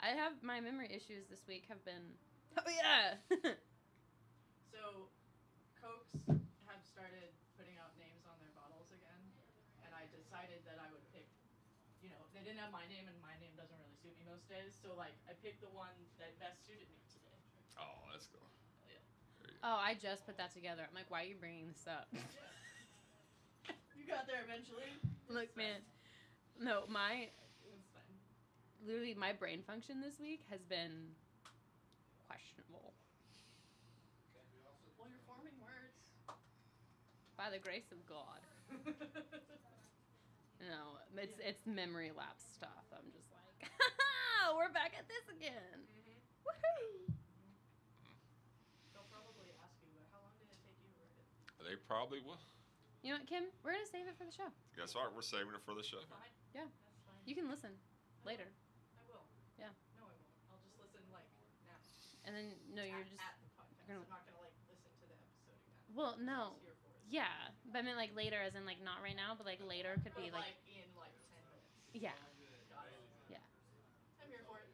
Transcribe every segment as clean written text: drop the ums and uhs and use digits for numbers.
I have my memory issues this week have been. Oh yeah. So, Cokes have started putting out names on their bottles again, and I decided that I would pick. You know, they didn't have my name, and my name doesn't really suit me most days. So, like, I picked the one that best suited me today. Oh, that's cool. Yeah. Oh, I just put that together. I'm like, why are you bringing this up? Yeah. You got there eventually. Look, man. No, It's fine. literally my brain function this week has been questionable. Well, you're forming words. By the grace of God. No, it's memory lapse stuff. I'm just like, we're back at this again. Mm-hmm. Woohoo! They'll probably ask you, how long did it take you to write it? They probably will. You know what, Kim? We're gonna save it for the show. That's all right. We're saving it for the show. Fine. Yeah. That's fine. You can listen later. I will. Yeah. No, I won't. I'll just listen, like, now. And then, no, you're just... At the podcast. gonna- I'm not going to, like, listen to the episode again. Well, no. That's here for it. Yeah. But I mean, like, later, as in, like, not right now, but, like, later could be, But, like... in, like, 10 minutes. Yeah. Got it. Yeah. I'm here for it.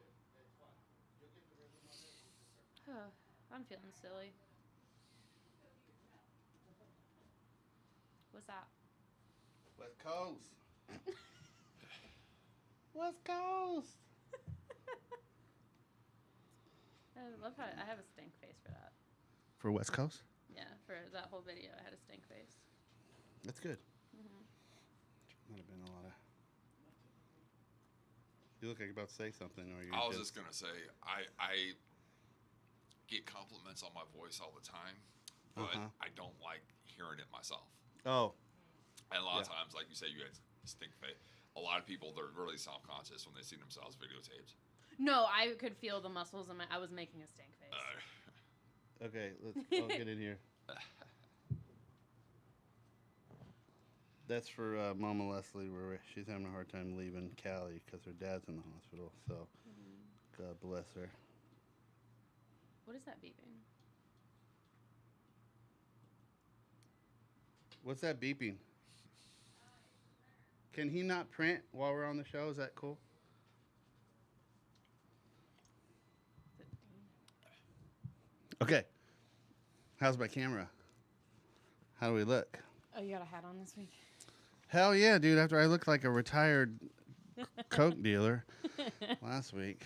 I'm feeling silly. What's that? West Coast. West Coast. I love how I have a stink face for that. For West Coast? Yeah, for that whole video, I had a stink face. That's good. Mm-hmm. Might have been a lot of... You look like you're about to say something, or you? I was just gonna say I get compliments on my voice all the time, but I don't like hearing it myself. Oh. And a lot of times, like you say, you had stink face. A lot of people, they're really self-conscious when they see themselves videotaped. No, I could feel the muscles in my... I was making a stink face. Okay, I'll get in here. That's for Mama Leslie, where she's having a hard time leaving Cali because her dad's in the hospital. So, God bless her. What is that beeping? What's that beeping? Can he not print while we're on the show? Is that cool? Okay. How's my camera? How do we look? Oh, you got a hat on this week? Hell yeah, dude. After I looked like a retired Coke dealer last week.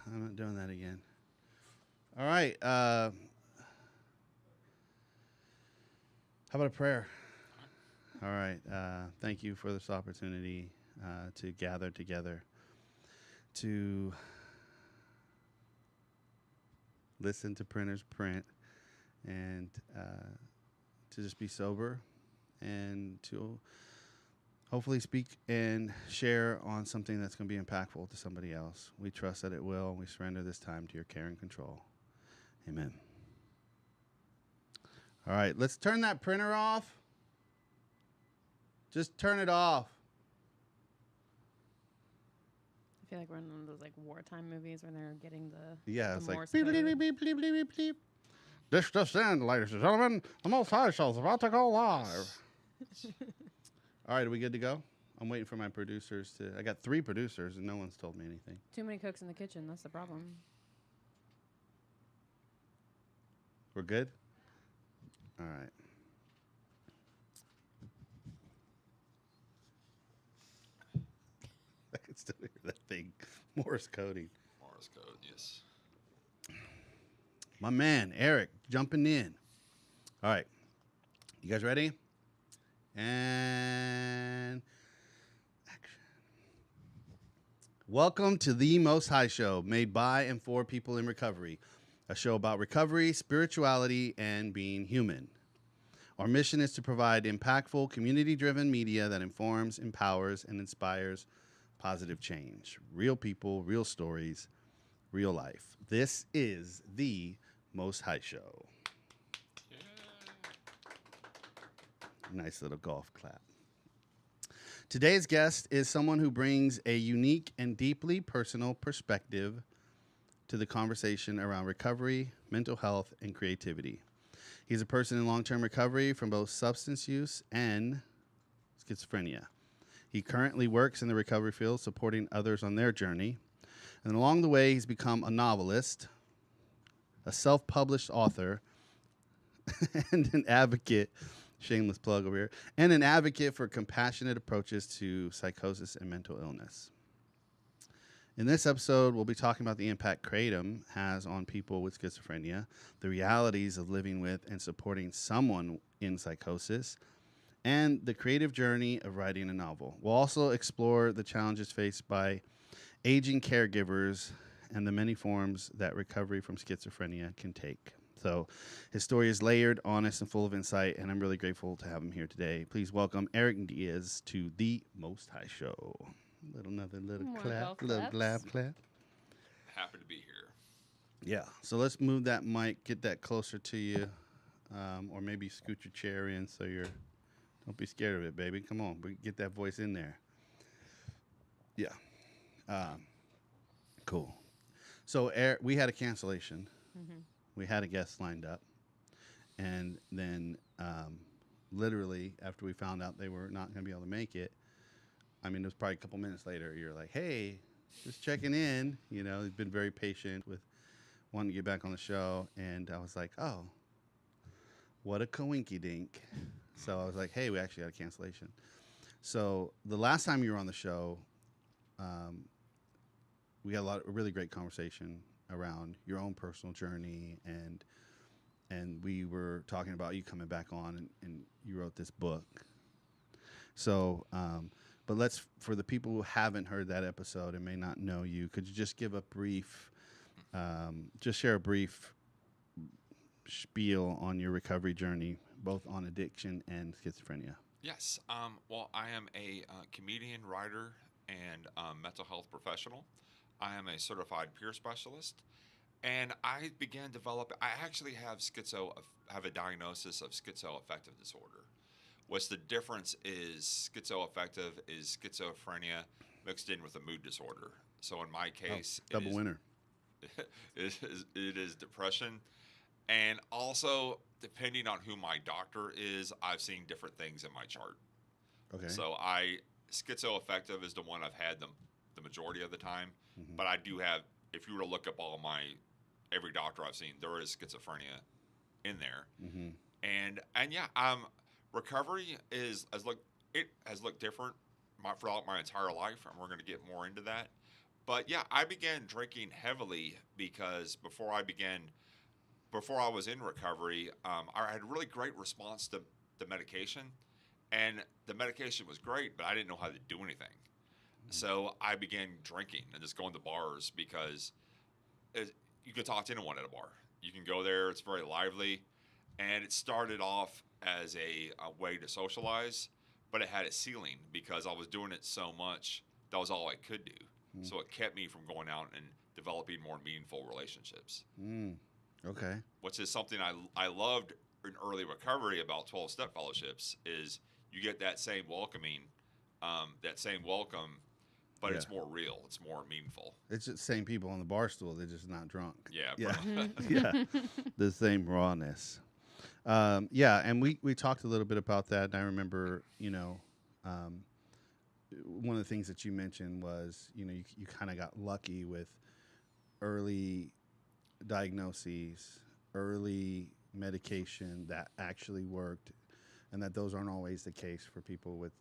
I'm not doing that again. All right. How about a prayer? All right. Thank you for this opportunity to gather together, to listen to printers print, and to just be sober, and to hopefully speak and share on something that's going to be impactful to somebody else. We trust that it will, and we surrender this time to your care and control. Amen. All right, let's turn that printer off. Just turn it off. I feel like we're in one of those like wartime movies where they're getting the It's like Morse beep, code. beep, beep, beep, beep, beep, beep, beep. This just in, ladies and gentlemen, the Most High Show's about to go live. All right, are we good to go? I'm waiting for my producers to... I got 3 producers, and no one's told me anything. Too many cooks in the kitchen. That's the problem. We're good? All right. I can still hear that thing. Morse coding. Morse code, yes. My man, Eric, jumping in. All right. You guys ready? And action. Welcome to the Most High Show, made by and for people in recovery. A show about recovery, spirituality, and being human. Our mission is to provide impactful, community-driven media that informs, empowers, and inspires positive change. Real people, real stories, real life. This is the Most High Show. Yeah. Nice little golf clap. Today's guest is someone who brings a unique and deeply personal perspective to the conversation around recovery, mental health, and creativity. He's a person in long-term recovery from both substance use and schizophrenia. He currently works in the recovery field, supporting others on their journey. And along the way, he's become a novelist, a self-published author, and an advocate, shameless plug over here, and an advocate for compassionate approaches to psychosis and mental illness. In this episode, we'll be talking about the impact Kratom has on people with schizophrenia, the realities of living with and supporting someone in psychosis, and the creative journey of writing a novel. We'll also explore the challenges faced by aging caregivers and the many forms that recovery from schizophrenia can take. So his story is layered, honest, and full of insight, and I'm really grateful to have him here today. Please welcome Eric Diaz to the Most High Show. Another little More clap, golf little claps. clap. Happy to be here. Yeah, so let's move that mic, get that closer to you, or maybe scoot your chair in so don't be scared of it, baby. Come on, get that voice in there. Yeah. Cool. So Eric, we had a cancellation. Mm-hmm. We had a guest lined up, and then literally after we found out they were not going to be able to make it, I mean, it was probably a couple minutes later, you're like, hey, just checking in. You know, he's been very patient with wanting to get back on the show. And I was like, oh, what a coinky dink. So I was like, hey, we actually had a cancellation. So the last time you were on the show, we had a really great conversation around your own personal journey. And we were talking about you coming back on and you wrote this book. So, but for the people who haven't heard that episode and may not know you, could you just give a brief, share a brief spiel on your recovery journey, both on addiction and schizophrenia? Yes. Well, I am a comedian, writer, and mental health professional. I am a certified peer specialist, and I began developing. I actually have a diagnosis of schizoaffective disorder. What's the difference is schizoaffective is schizophrenia mixed in with a mood disorder. So in my case, double winner. it is depression. And also, depending on who my doctor is, I've seen different things in my chart. Okay. So schizoaffective is the one I've had the majority of the time. Mm-hmm. But I do have, if you were to look up every doctor I've seen, there is schizophrenia in there. Mm-hmm. And yeah, recovery has looked different throughout my entire life, and we're going to get more into that. But yeah, I began drinking heavily because before I was in recovery, I had a really great response to the medication, and the medication was great, but I didn't know how to do anything. Mm-hmm. So I began drinking and just going to bars because you can talk to anyone at a bar. You can go there; it's very lively, and it started off as a way to socialize, but it had a ceiling because I was doing it so much. That was all I could do. Mm. So it kept me from going out and developing more meaningful relationships. Mm. Okay. Which is something I loved in early recovery about 12-step fellowships is you get that same welcome, but it's more real. It's more meaningful. It's just the same people on the bar stool. They're just not drunk. Yeah. Yeah. The same rawness. And we talked a little bit about that. And I remember, one of the things that you mentioned was, you kind of got lucky with early diagnoses, early medication that actually worked, and that those aren't always the case for people with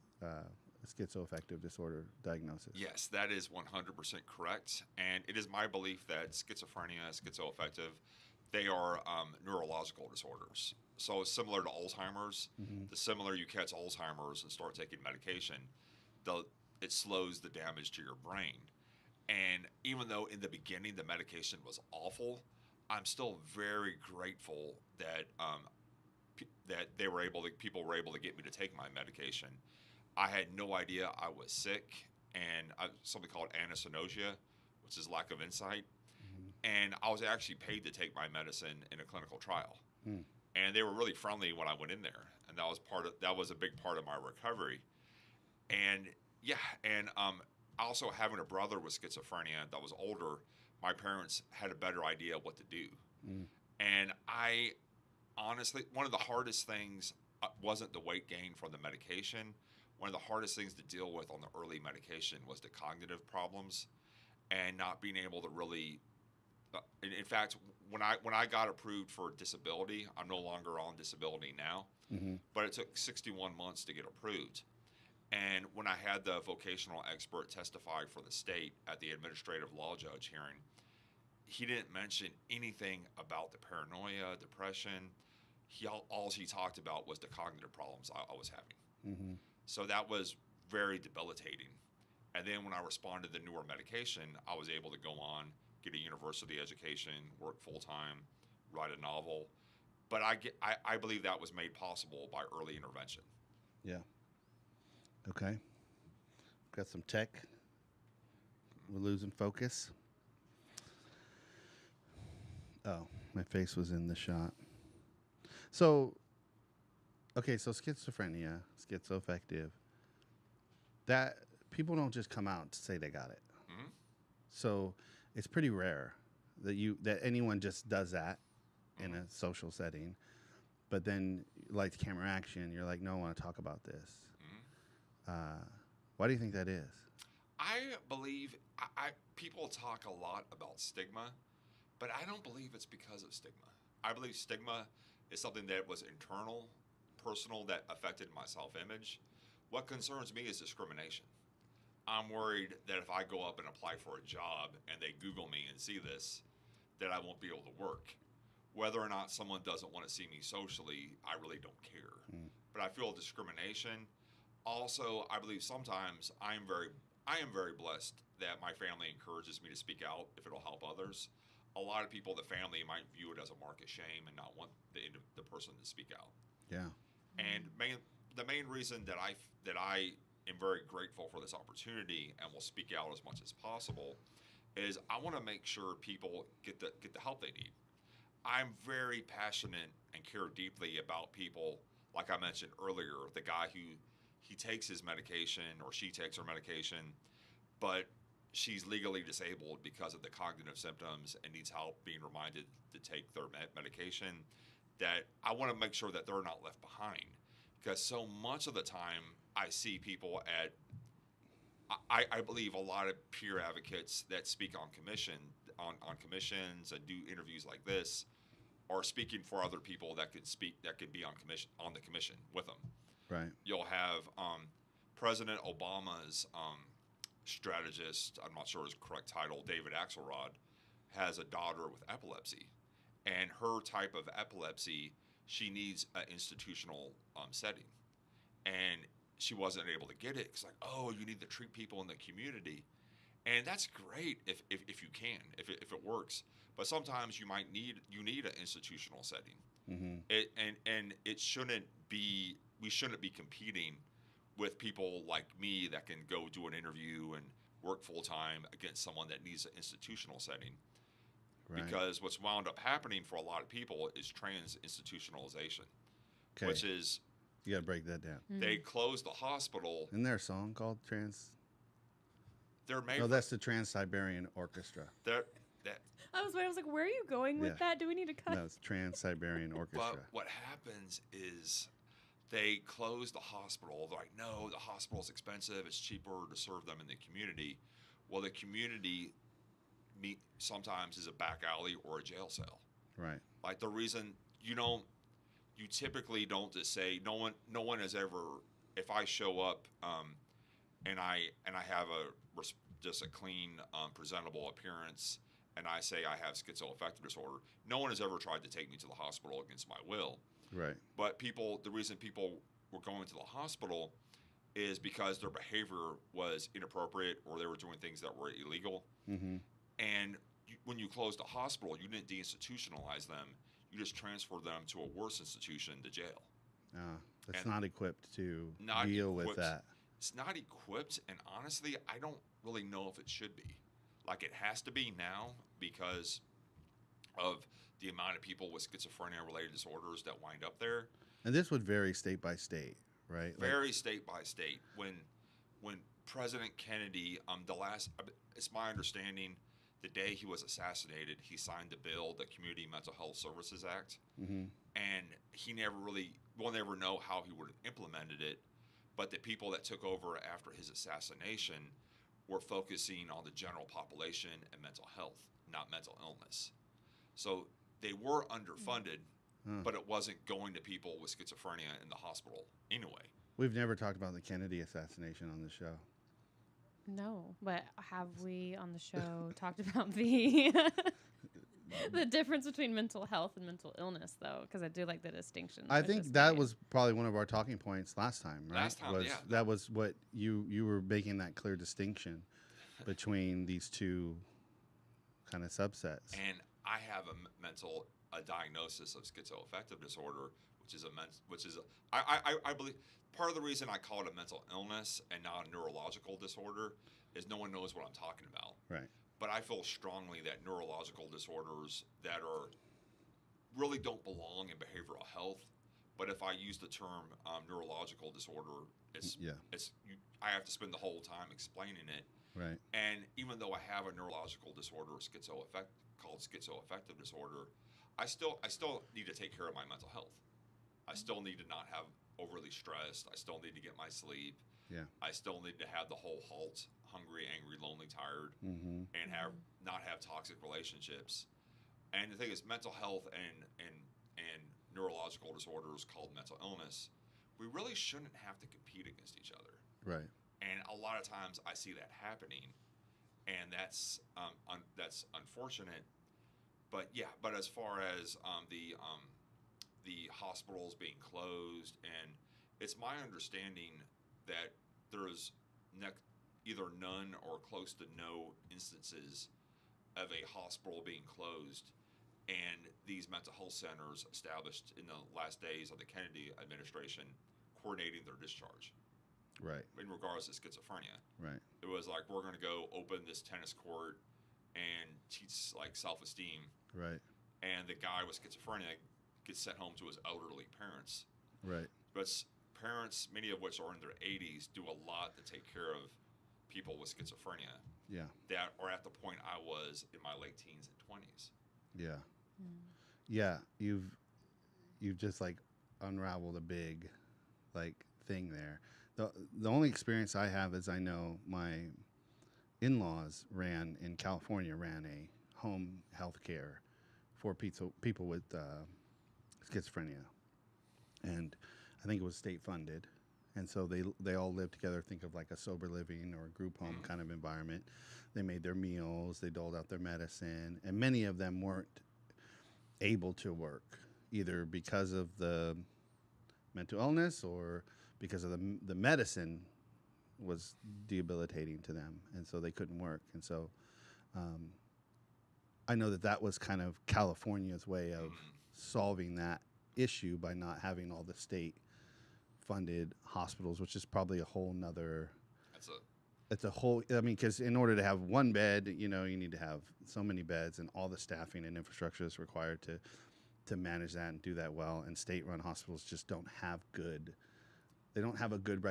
schizoaffective disorder diagnosis. Yes, that is 100% correct. And it is my belief that schizophrenia, schizoaffective, they are neurological disorders. So similar to Alzheimer's, mm-hmm. the similar you catch Alzheimer's and start taking medication, it slows the damage to your brain. And even though in the beginning the medication was awful, I'm still very grateful that people were able to get me to take my medication. I had no idea I was sick, and something called anosognosia, which is lack of insight. Mm-hmm. And I was actually paid to take my medicine in a clinical trial. Mm. And they were really friendly when I went in there, and that was a big part of my recovery. And yeah, and also having a brother with schizophrenia that was older, my parents had a better idea what to do. Mm. And I honestly, one of the hardest things wasn't the weight gain from the medication. One of the hardest things to deal with on the early medication was the cognitive problems. and not being able to really. In fact, when I got approved for disability, I'm no longer on disability now, Mm-hmm. but it took 61 months to get approved. And when I had the vocational expert testify for the state at the administrative law judge hearing, he didn't mention anything about the paranoia, depression. All he talked about was the cognitive problems I was having. Mm-hmm. So that was very debilitating. And then when I responded to the newer medication, I was able to go on, get a university education, work full time, write a novel. But I believe that was made possible by early intervention. Yeah. Okay. Got some tech. We're losing focus. Oh, my face was in the shot. So, okay, so schizophrenia, schizoaffective. That people don't just come out to say they got it. Mm-hmm. So it's pretty rare that anyone just does that in a social setting. But then, like the camera action, you're like, no, I want to talk about this. Mm-hmm. Why do you think that is? I believe people talk a lot about stigma, but I don't believe it's because of stigma. I believe stigma is something that was internal, personal, that affected my self-image. What concerns me is discrimination. I'm worried that if I go up and apply for a job and they Google me and see this, that I won't be able to work. Whether or not someone doesn't want to see me socially, I really don't care. But I feel discrimination. Also, I believe sometimes I am very blessed that my family encourages me to speak out if it'll help others. A lot of people, the family, might view it as a mark of shame and not want the person to speak out. Yeah. And the main reason that I am very grateful for this opportunity and will speak out as much as possible is I want to make sure people get the help they need. I'm very passionate and care deeply about people, like I mentioned earlier, the guy who he takes his medication or she takes her medication, but she's legally disabled because of the cognitive symptoms and needs help being reminded to take their medication, that I want to make sure that they're not left behind. Because so much of the time I see people I believe a lot of peer advocates that speak on commissions and do interviews like this are speaking for other people that could be on the commission with them. Right. You'll have President Obama's strategist, I'm not sure his correct title, David Axelrod, has a daughter with epilepsy. And her type of epilepsy, she needs an institutional setting. And she wasn't able to get it. It's like, oh, you need to treat people in the community. And that's great if you can, if it works. But sometimes you need an institutional setting. Mm-hmm. It shouldn't be, we shouldn't be competing with people like me that can go do an interview and work full time against someone that needs an institutional setting. Right. Because what's wound up happening for a lot of people is trans institutionalization, Okay. which is You got to break that down. they close the hospital. Isn't there a song called Trans? They're made. No, that's the Trans-Siberian Orchestra. that. I was like, where are you going with Yeah. that? Do we need to cut? No, it's Trans-Siberian Orchestra. But what happens is they close the hospital. They're like, no, the hospital's expensive. It's cheaper to serve them in the community. Well, the community sometimes is a back alley or a jail cell. Right. Like the reason you typically don't just say no one has ever. If I show up and I have just a clean, presentable appearance, and I say I have schizoaffective disorder, no one has ever tried to take me to the hospital against my will. Right. But the reason people were going to the hospital is because their behavior was inappropriate or they were doing things that were illegal. Mm-hmm. And when you closed the hospital, you didn't deinstitutionalize them. You just transferred them to a worse institution, to jail. It's And not equipped to not deal with equipped. that. It's not equipped, and honestly, I don't really know if it should be. Like, it has to be now because of the amount of people with schizophrenia-related disorders that wind up there. And this would vary state by state, right? Very state by state. When President Kennedy, it's my understanding, the day he was assassinated, he signed the bill, the Community Mental Health Services Act, Mm-hmm. and we'll never know how he would have implemented it, but the people that took over after his assassination were focusing on the general population and mental health, not mental illness. So they were underfunded, but it wasn't going to people with schizophrenia in the hospital anyway. We've never talked about the Kennedy assassination on the show. No, but have we on the show talked about the the difference between mental health and mental illness, though? Because I do like the distinction. I was think just that made. was probably one of our talking points last time, right? Last time, yeah. That was what you were making that clear distinction between these two kind of subsets. And I have a diagnosis of schizoaffective disorder, I believe part of the reason I call it a mental illness and not a neurological disorder is no one knows what I'm talking about. Right. But I feel strongly that neurological disorders that are really don't belong in behavioral health. But if I use the term neurological disorder, I have to spend the whole time explaining it. Right. And even though I have a neurological disorder, called schizoaffective disorder, I still need to take care of my mental health. I still need to not have overly stressed. I still need to get my sleep. Yeah. I still need to have the whole halt, hungry, angry, lonely, tired, Mm-hmm. and not have toxic relationships. And the thing is, mental health and neurological disorders called mental illness, we really shouldn't have to compete against each other. Right. And a lot of times I see that happening, and that's unfortunate. But as far as the hospitals being closed, and it's my understanding that there's either none or close to no instances of a hospital being closed, and these mental health centers established in the last days of the Kennedy administration coordinating their discharge. Right. In regards to schizophrenia. Right. It was like, we're going to go open this tennis court and teach like self-esteem. Right. And the guy with schizophrenia gets sent home to his elderly parents. Right. But parents, many of which are in their 80s, do a lot to take care of people with schizophrenia. Yeah. That are at the point I was in my late teens and 20s. Yeah. Yeah. You've just like unraveled a big like thing there. The only experience I have is I know my in-laws ran a home health care for people with schizophrenia, and I think it was state funded, and so they all lived together. Think of like a sober living or a group home kind of environment. They made their meals, they doled out their medicine, and many of them weren't able to work either because of the mental illness or because of the medicine was debilitating to them, and so they couldn't work. And so I know that was kind of California's way of solving that issue by not having all the state-funded hospitals, which is probably a whole nother. It's a whole. I mean, because in order to have one bed, you need to have so many beds and all the staffing and infrastructure that's required to manage that and do that well. And state-run hospitals just don't have good. They don't have a good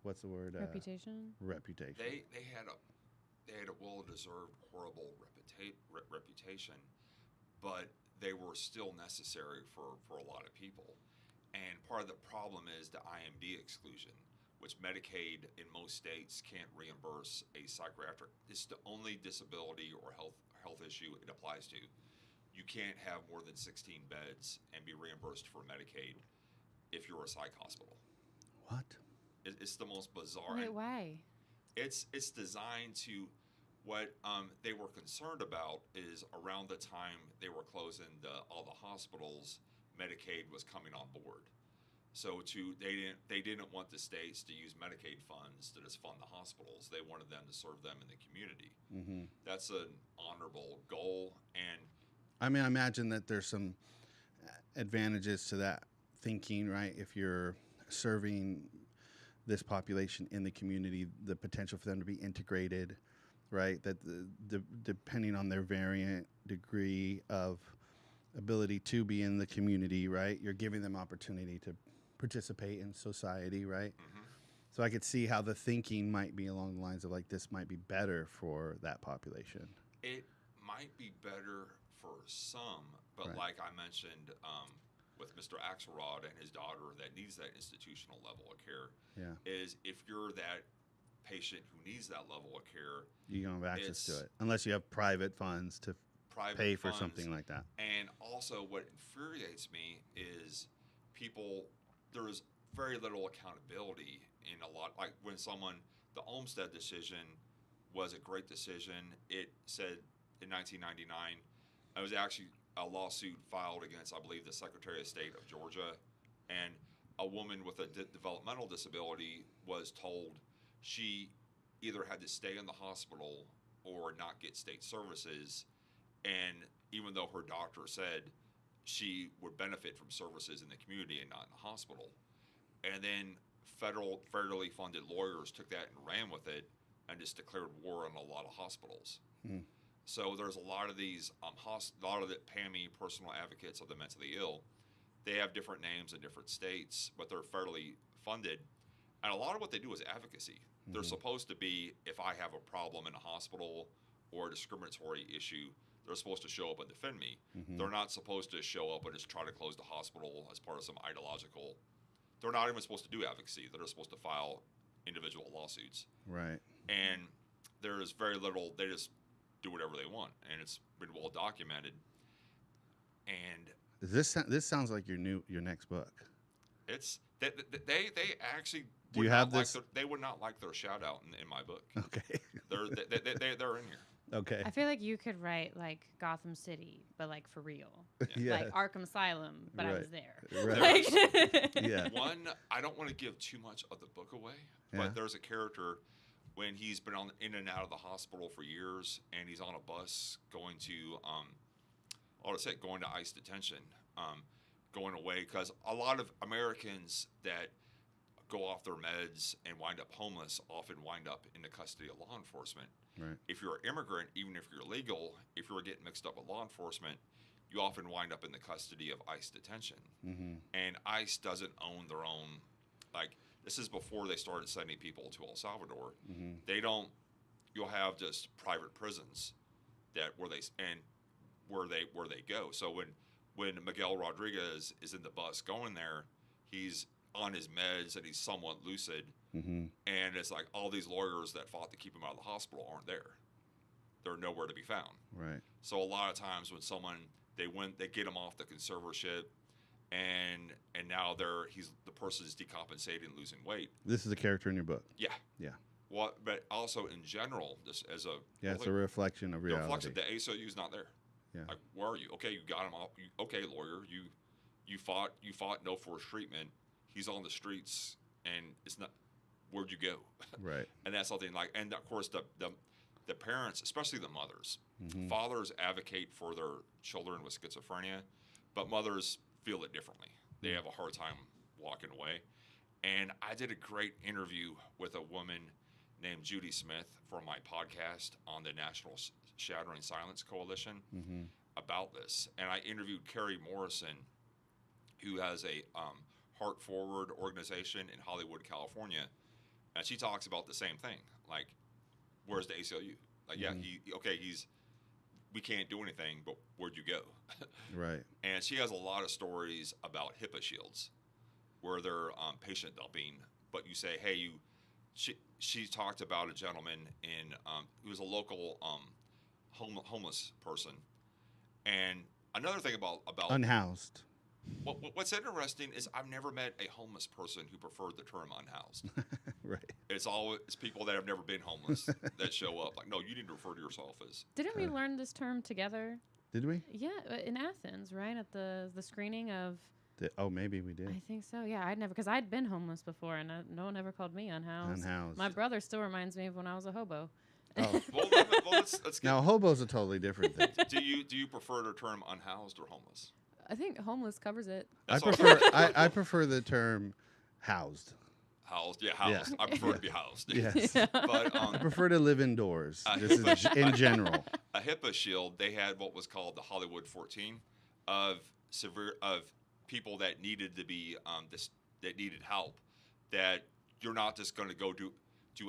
what's the word? Reputation. Reputation. They had a well-deserved horrible reputation, but they were still necessary for a lot of people. And part of the problem is the IMD exclusion, which Medicaid in most states can't reimburse a psychiatric. It's the only disability or health issue it applies to. You can't have more than 16 beds and be reimbursed for Medicaid if you're a psych hospital. What? It's the most bizarre. Wait, why? It's designed to. What they were concerned about is around the time they were closing all the hospitals, Medicaid was coming on board. So they didn't want the states to use Medicaid funds to just fund the hospitals. They wanted them to serve them in the community. Mm-hmm. That's an honorable goal. And I mean, I imagine that there's some advantages to that thinking, right? If you're serving this population in the community, the potential for them to be integrated, right? That depending on their variant degree of ability to be in the community, right? You're giving them opportunity to participate in society, right? mm-hmm. So I could see how the thinking might be along the lines of like, this might be better for that population. It might be better for some, but Right. like I mentioned with Mr. Axelrod and his daughter that needs that institutional level of care, Yeah. is if you're that patient who needs that level of care, You don't have access to It's- it unless you have private funds to private pay for funds. something like that. And also, what infuriates me is there's very little accountability in a lot. Like when the Olmstead decision was a great decision. It said in 1999, it was actually a lawsuit filed against, I believe, the Secretary of State of Georgia. And a woman with a developmental disability was told she either had to stay in the hospital or not get state services. And even though her doctor said she would benefit from services in the community and not in the hospital, and then federally funded lawyers took that and ran with it and just declared war on a lot of hospitals. Hmm. So there's a lot of these, a lot of the PAMI, personal advocates of the mentally ill. They have different names in different states, but they're federally funded. And a lot of what they do is advocacy. They're supposed to be, if I have a problem in a hospital or a discriminatory issue, they're supposed to show up and defend me. They're not supposed to show up and just try to close the hospital as part of some ideological. They're not even supposed to do advocacy. They're supposed to file individual lawsuits. Right. And there is very little. They just do whatever they want, and it's been well documented. And This sounds like your next book. it's they actually Do would you not have like this? they would not like their shout out in my book. Okay. They're in here. Okay. I feel like you could write like Gotham City, but like for real. Yeah. Like Arkham Asylum, but I Right. was there. Right. Like, Yeah. One, I don't want to give too much of the book away, Yeah. but there's a character when he's been in and out of the hospital for years, and he's on a bus going to, going to ICE detention, going away, because a lot of Americans that go off their meds and wind up homeless often wind up in the custody of law enforcement. Right. If you're an immigrant, even if you're legal, if you're getting mixed up with law enforcement, you often wind up in the custody of ICE detention. Mm-hmm. And ICE doesn't own their own, like, this is before they started sending people to El Salvador. Mm-hmm. They don't, you'll have just private prisons where they go. So when Miguel Rodriguez is in the bus going there, he's on his meds and he's somewhat lucid. Mm-hmm. And it's like all these lawyers that fought to keep him out of the hospital aren't there. They're nowhere to be found. Right. So a lot of times when they get him off the conservatorship, and now the person is decompensating and losing weight. This is a character in your book. Yeah. Yeah. But also in general, just as a It's a reflection of the reality. reflection, the ACLU is not there. Yeah. Like, where are you? Okay, you got him off. Okay, lawyer, you fought no forced treatment. He's on the streets, and it's not. Where'd you go? Right. And that's something like, and of course the parents, especially the mothers, Mm-hmm. fathers advocate for their children with schizophrenia, but mothers feel it differently. They have a hard time walking away. And I did a great interview with a woman named Judy Smith for my podcast on the National Shattering Silence Coalition Mm-hmm. about this. And I interviewed Carrie Morrison, who has a Heart Forward organization in Hollywood, California. And she talks about the same thing. Like, where's the ACLU? Like, yeah, we can't do anything, but where'd you go? Right. And she has a lot of stories about HIPAA shields, where they're patient dumping. But you say, hey, she talked about a gentleman who was a local homeless person. And another thing about Unhoused. what's interesting is I've never met a homeless person who preferred the term unhoused. Right. It's people that have never been homeless that show up. Like, no, you need to refer to yourself as. didn't we learn this term together? Did we? Yeah, in Athens, right? At the screening of. Maybe we did. I think so. Yeah, because I'd been homeless before, and no one ever called me unhoused. Unhoused. My brother still reminds me of when I was a hobo. Oh. Well, let's get. Now, hobo's a totally different thing. Do you prefer the term unhoused or homeless? I think homeless covers it. That's I prefer the term housed. Housed, yeah, housed. Yeah. I prefer to be housed. Yes. But I prefer to live indoors. This is in general. a HIPAA shield, they had what was called the Hollywood 14 of people that needed to be that needed help. That you're not just going to go do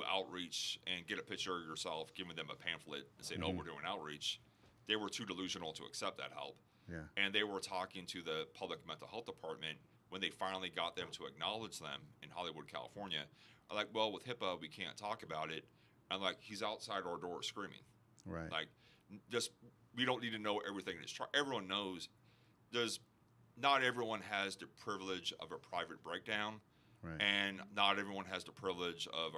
outreach and get a picture of yourself, giving them a pamphlet and say, no, we're doing outreach. They were too delusional to accept that help. Yeah. And they were talking to the public mental health department when they finally got them to acknowledge them in Hollywood, California. I'm like, well, with HIPAA, we can't talk about it. And like, he's outside our door screaming. Right. Like, just we don't need to know everything. Everyone knows. There's not everyone has the privilege of a private breakdown, Right. and not everyone has the privilege of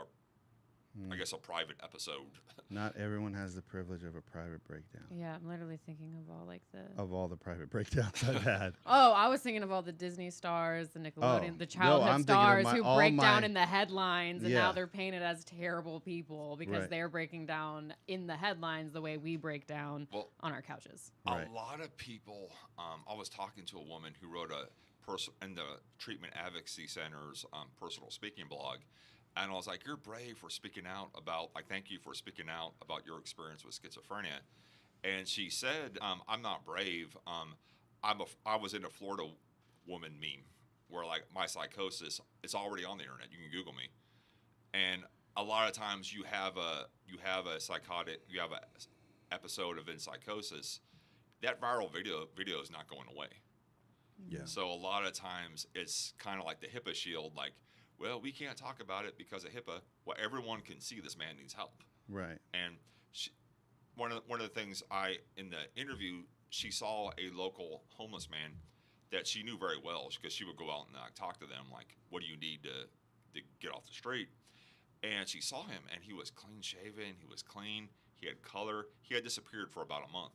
I guess a private episode. Not everyone has the privilege of a private breakdown. Yeah, I'm literally thinking of all like the. Of all the private breakdowns I've had. Oh, I was thinking of all the Disney stars, the Nickelodeon, the No, childhood I'm thinking of stars my- who all break my- down in the headlines, and Yeah. now they're painted as terrible people because Right. they're breaking down in the headlines the way we break down Well, on our couches. Right. a lot of people. I was talking to a woman who wrote in the Treatment Advocacy Center's personal speaking blog, and I was like, "You're brave for speaking out about. Like, thank you for speaking out about your experience with schizophrenia." And she said, "I'm not brave. I was in a Florida woman meme where like my psychosis. It's already on the internet. You can Google me, and a lot of times you have a episode of in psychosis. That viral video is not going away. Yeah. So a lot of times it's kind of like the HIPAA shield, like, well, we can't talk about it because of HIPAA. Well, everyone can see this man needs help. Right. And one of the things in the interview, she saw a local homeless man that she knew very well because she would go out and talk to them, like, what do you need to get off the street? And she saw him, and he was clean shaven, he was clean, he had color, he had disappeared for about a month.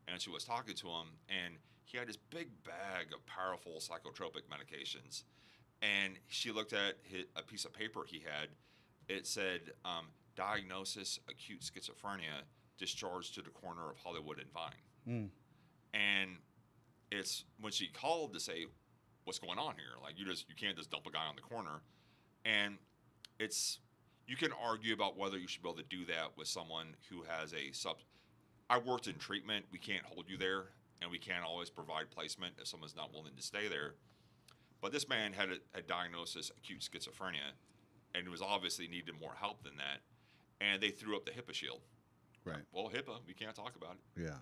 And she was talking to him, and he had this big bag of powerful psychotropic medications. And she looked at a piece of paper he had. It said, diagnosis, acute schizophrenia, discharged to the corner of Hollywood and Vine. And it's when she called to say, what's going on here? Like, you can't just dump a guy on the corner. And you can argue about whether you should be able to do that with someone who has I worked in treatment. We can't hold you there, and we can't always provide placement if someone's not willing to stay there. But this man had a diagnosis, acute schizophrenia, and was obviously needed more help than that. And they threw up the HIPAA shield. Right. Well, HIPAA, we can't talk about it. Yeah.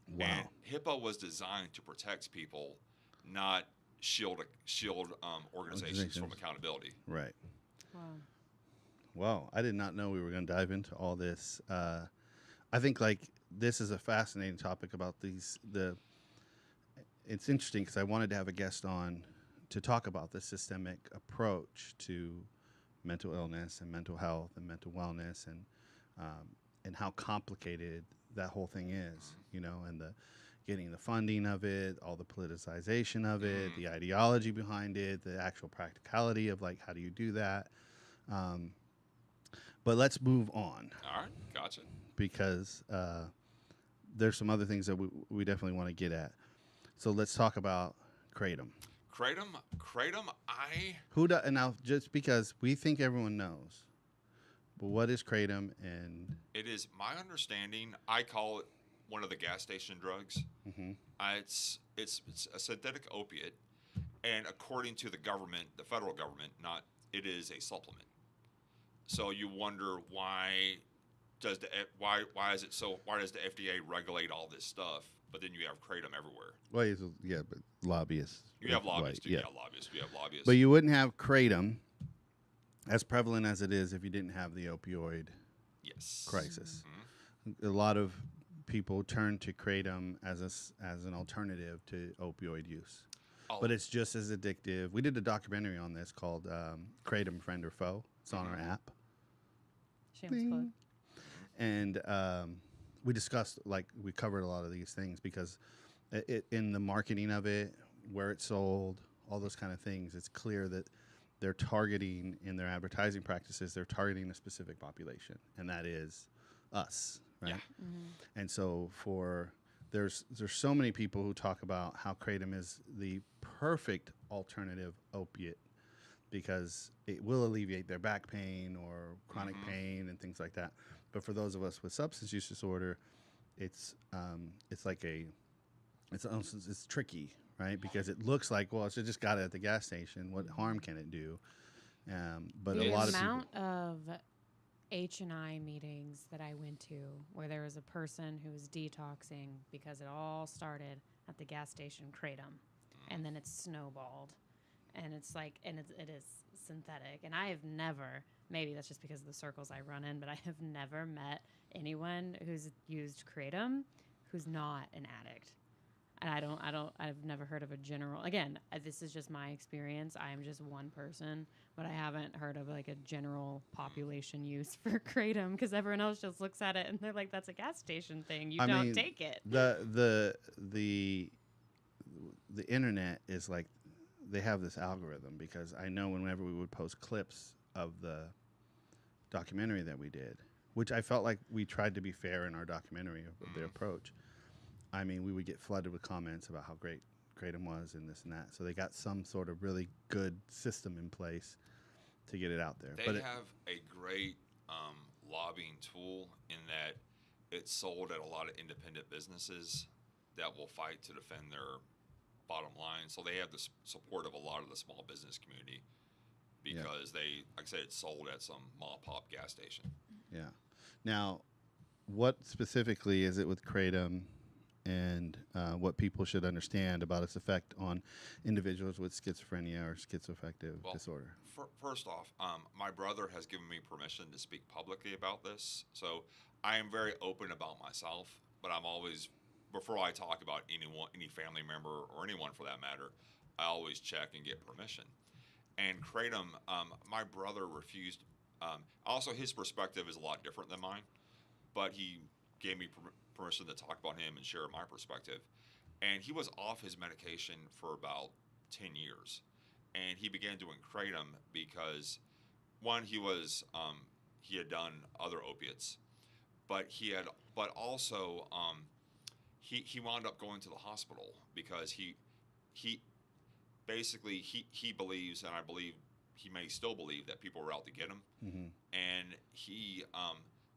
Wow. And HIPAA was designed to protect people, not shield organizations from accountability. Right. Wow. Wow. I did not know we were going to dive into all this. I think like this is a fascinating topic about it's interesting because I wanted to have a guest on to talk about the systemic approach to mental illness and mental health and mental wellness and how complicated that whole thing is, and getting the funding of it, all the politicization of it, the ideology behind it, the actual practicality of like, how do you do that? But let's move on. All right, gotcha. Because there's some other things that we definitely want to get at. So let's talk about Kratom. Kratom, Now, just because we think everyone knows, but what is Kratom? And it is my understanding, I call it one of the gas station drugs. Mm-hmm. It's a synthetic opiate, and according to the government, the federal government, it is a supplement. So you wonder why does the FDA regulate all this stuff, but then you have Kratom everywhere? Well, yeah, but lobbyists. You have lobbyists, too. Yeah. You have lobbyists. But you wouldn't have Kratom as prevalent as it is if you didn't have the opioid crisis. Mm-hmm. A lot of people turn to Kratom as an alternative to opioid use. Oh. But it's just as addictive. We did a documentary on this called Kratom, Friend or Foe. It's on our app. Shameless plug. And we discussed, we covered a lot of these things because in the marketing of it, where it's sold, all those kind of things, it's clear that they're targeting in their advertising practices, they're targeting a specific population, and that is us, right? Yeah. Mm-hmm. And so there's so many people who talk about how Kratom is the perfect alternative opiate because it will alleviate their back pain or chronic pain and things like that. But for those of us with substance use disorder, it's tricky, right? Because it looks like, well, I just got it at the gas station. What harm can it do? But The a lot of people. amount of H&I meetings that I went to where there was a person who was detoxing because it all started at the gas station Kratom, and then it snowballed and it's like, and it is synthetic. And I have never, maybe that's just because of the circles I run in, but I have never met anyone who's used Kratom who's not an addict. And I've never heard of a general, again, this is just my experience. I am just one person, but I haven't heard of like a general population use for Kratom, because everyone else just looks at it and they're like, that's a gas station thing. You don't take it. The internet is like, they have this algorithm, because I know whenever we would post clips of the documentary that we did, which I felt like we tried to be fair in our documentary of their approach. I mean, we would get flooded with comments about how great Kratom was and this and that. So they got some sort of really good system in place to get it out there. They have a great lobbying tool in that it's sold at a lot of independent businesses that will fight to defend their bottom line. So they have the support of a lot of the small business community, because they, like I said, it's sold at some mom and pop gas station. Yeah. Now, what specifically is it with Kratom, and what people should understand about its effect on individuals with schizophrenia or schizoaffective disorder? First off, my brother has given me permission to speak publicly about this. So I am very open about myself, but I'm always, before I talk about anyone, any family member or anyone for that matter, I always check and get permission. And Kratom, my brother refused. Also, his perspective is a lot different than mine, but he gave me permission to talk about him and share my perspective. And he was off his medication for about 10 years. And he began doing Kratom because, one, he had done other opiates, but also he wound up going to the hospital because he basically he believes, and I believe he may still believe, that people were out to get him. Mm-hmm. And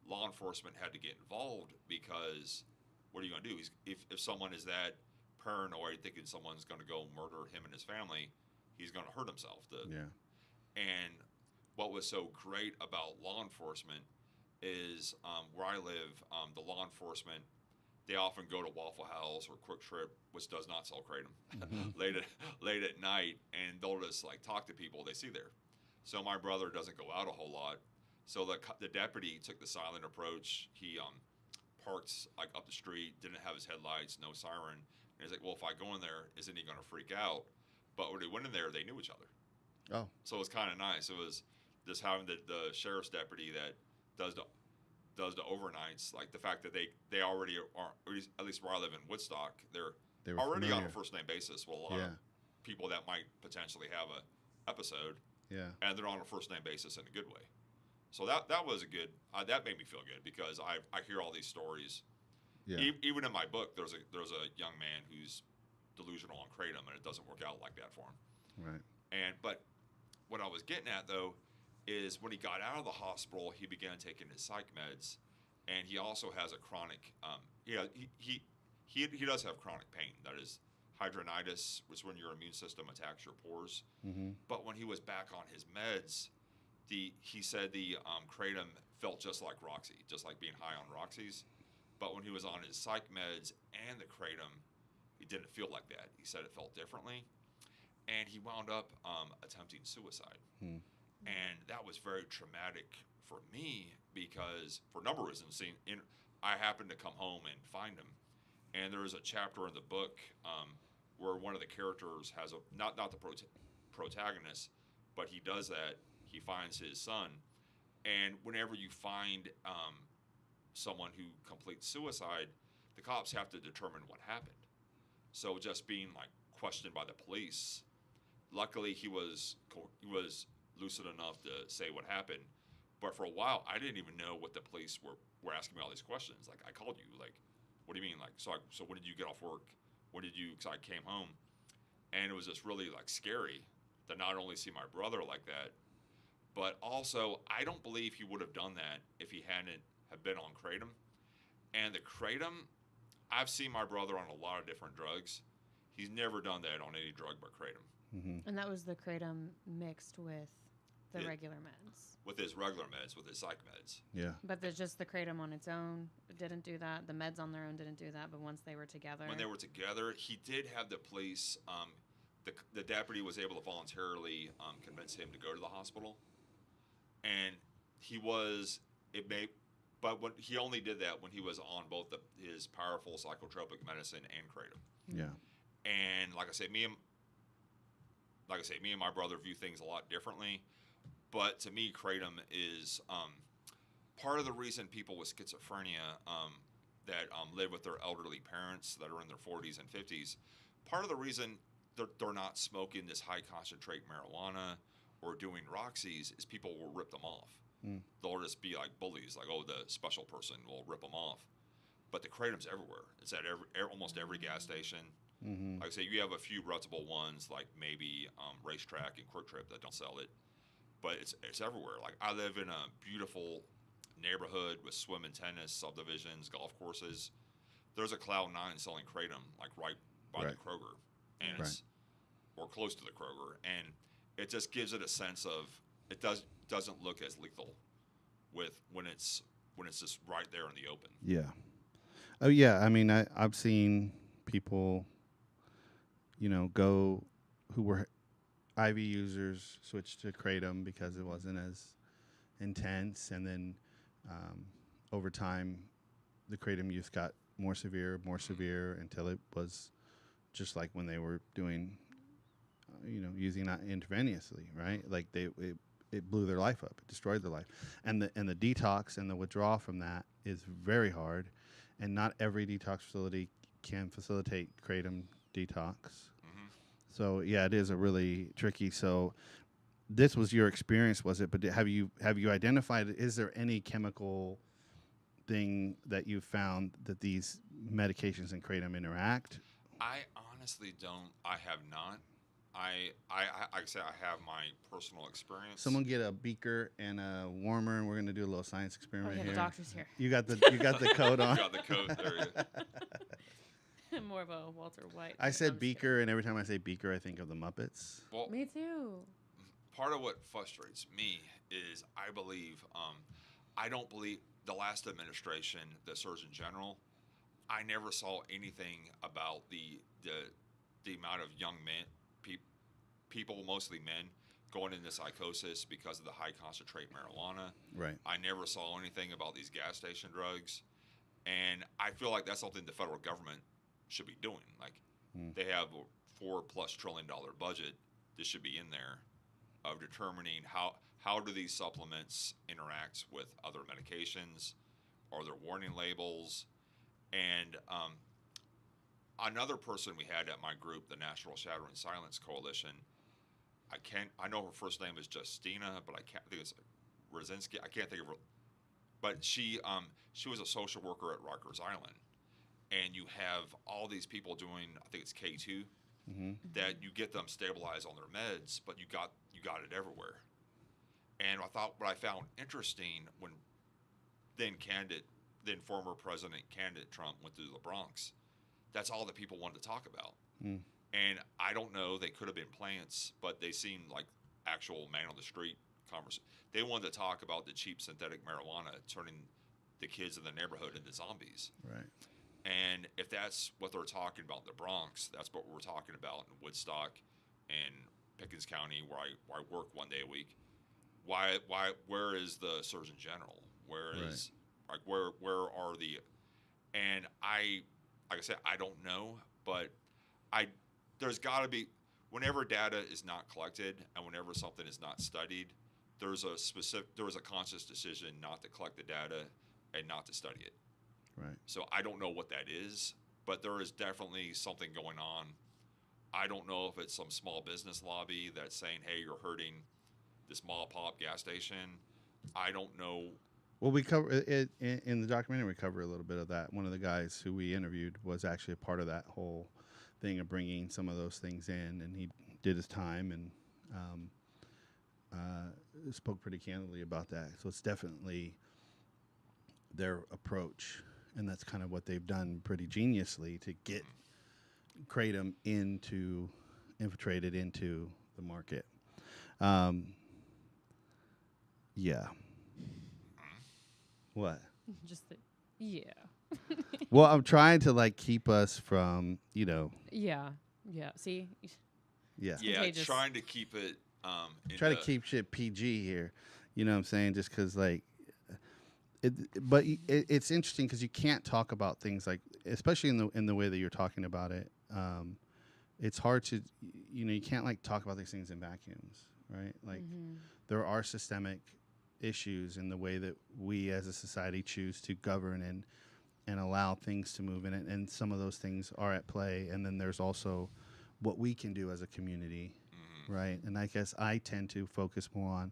law enforcement had to get involved, because what are you going to do? If someone is that paranoid, thinking someone's going to go murder him and his family, he's going to hurt himself. And what was so great about law enforcement is, where I live, the law enforcement, they often go to Waffle House or Quick Trip, which does not sell Kratom, late at night, and they'll just like talk to people they see there. So my brother doesn't go out a whole lot. So the deputy took the silent approach. He parked like up the street, didn't have his headlights, no siren. And he's like, well, if I go in there, isn't he going to freak out? But when he went in there, they knew each other. Oh. So it was kind of nice. It was just having the sheriff's deputy that does the overnights, like the fact that they already are, at least where I live in Woodstock, they're already familiar on a first name basis with a lot of people that might potentially have a episode. Yeah. And they're on a first name basis in a good way. So that was a good, that made me feel good, because I hear all these stories. Yeah. Even in my book, there's a young man who's delusional on Kratom, and it doesn't work out like that for him. Right. But what I was getting at though is, when he got out of the hospital, he began taking his psych meds, and he also has a chronic. He does have chronic pain. That is hidradenitis, which is when your immune system attacks your pores. Mm-hmm. But when he was back on his meds, he said the Kratom felt just like Roxy, just like being high on Roxy's. But when he was on his psych meds and the Kratom, it didn't feel like that. He said it felt differently, and he wound up attempting suicide. Hmm. And that was very traumatic for me, because for a number of reasons. I happened to come home and find him, and there is a chapter in the book where one of the characters has not the protagonist, but he does that. He finds his son, and whenever you find someone who completes suicide, the cops have to determine what happened. So just being like questioned by the police, luckily he was lucid enough to say what happened. But for a while, I didn't even know what the police were asking me all these questions. Like, I called you, like, what do you mean? Like, so when did you get off work? When did you? Because I came home, and it was just really like scary to not only see my brother like that, but also I don't believe he would have done that if he hadn't have been on Kratom. And the Kratom, I've seen my brother on a lot of different drugs. He's never done that on any drug but Kratom. Mm-hmm. And that was the Kratom mixed with the regular meds. With his regular meds, with his psych meds. Yeah. But there's just the Kratom on its own didn't do that. The meds on their own didn't do that. But once they were together. When they were together, he did have the police the deputy was able to voluntarily convince him to go to the hospital, and he was it may, but when he only did that when he was on both his powerful psychotropic medicine and kratom. Yeah. And like I say, me and my brother view things a lot differently. But to me, kratom is part of the reason people with schizophrenia that live with their elderly parents that are in their 40s and 50s. Part of the reason they're not smoking this high concentrate marijuana or doing Roxys is people will rip them off. They'll just be like bullies, like, oh, the special person will rip them off. But the kratom's everywhere. It's at almost every gas station. Mm-hmm. Like I say, you have a few reputable ones, like maybe Racetrack and Quick Trip that don't sell it, but it's everywhere. Like I live in a beautiful neighborhood with swim and tennis subdivisions, golf courses. There's a Cloud9 selling kratom, like right by the Kroger, and it's or close to the Kroger, and it just gives it a sense of it doesn't look as lethal when it's just right there in the open. Yeah. Oh yeah. I mean, I've seen people, go who were IV users switch to kratom because it wasn't as intense, and then over time, the kratom use got more severe, until it was just like when they were doing, using that intravenously, right? Like it blew their life up, it destroyed their life, and the detox and the withdrawal from that is very hard, and not every detox facility can facilitate kratom detox. Mm-hmm. So yeah, it is a really tricky. So this was your experience, was it? But have you identified? Is there any chemical thing that you found that these medications and kratom interact? I honestly don't. I have not. Like I said, I have my personal experience. Someone get a beaker and a warmer, and we're gonna do a little science experiment yeah, here. the doctor's here. You got the coat on. Got the coat there. More of a Walter White. I said beaker, and every time I say beaker, I think of the Muppets. Well, Me too. part of what frustrates me is I don't believe the last administration, the Surgeon General, I never saw anything about the amount of young men, people, mostly men, going into psychosis because of the high concentrate marijuana. Right. I never saw anything about these gas station drugs, and I feel like that's something the federal government should be doing. Like they have a $4+ trillion budget. This should be in there of determining how do these supplements interact with other medications, are there warning labels, and another person we had at my group, the National Shattering Silence Coalition. I know her first name is Justina, but I think it's Rosinski. I can't think of her, but she was a social worker at Rikers Island, and you have all these people doing, I think it's K2, that you get them stabilized on their meds, but you got it everywhere. And what I found interesting when then former President candidate Trump went through the Bronx, that's all that people wanted to talk about. And I don't know, they could have been plants, but they seemed like actual man on the street conversation. They wanted to talk about the cheap synthetic marijuana turning the kids in the neighborhood into zombies. Right. And if that's what they're talking about in the Bronx, that's what we're talking about in Woodstock and Pickens County, where I work one day a week. Where is the Surgeon General? Where are the, and like I said, I don't know, but there's got to be, whenever data is not collected and whenever something is not studied, there was a conscious decision not to collect the data and not to study it. Right. So I don't know what that is, but there is definitely something going on. I don't know if it's some small business lobby that's saying, hey, you're hurting this mall pop gas station. I don't know. Well, we cover it in the documentary. We cover a little bit of that. One of the guys who we interviewed was actually a part of that whole thing of bringing some of those things in, and he did his time and spoke pretty candidly about that. So it's definitely their approach, and that's kind of what they've done pretty geniusly to get kratom infiltrated into the market. Yeah. What? Just yeah. Well, I'm trying to keep us from, Yeah. See? Yeah. Yeah, contagious. trying to keep it. Try to keep shit PG here. You know what I'm saying? Just because, like, it's interesting because you can't talk about things like, especially in the way that you're talking about it. It's hard to, you can't like talk about these things in vacuums, right? Like, there are systemic issues in the way that we as a society choose to govern and allow things to move in it, and some of those things are at play. And then there's also what we can do as a community, right? And I guess I tend to focus more on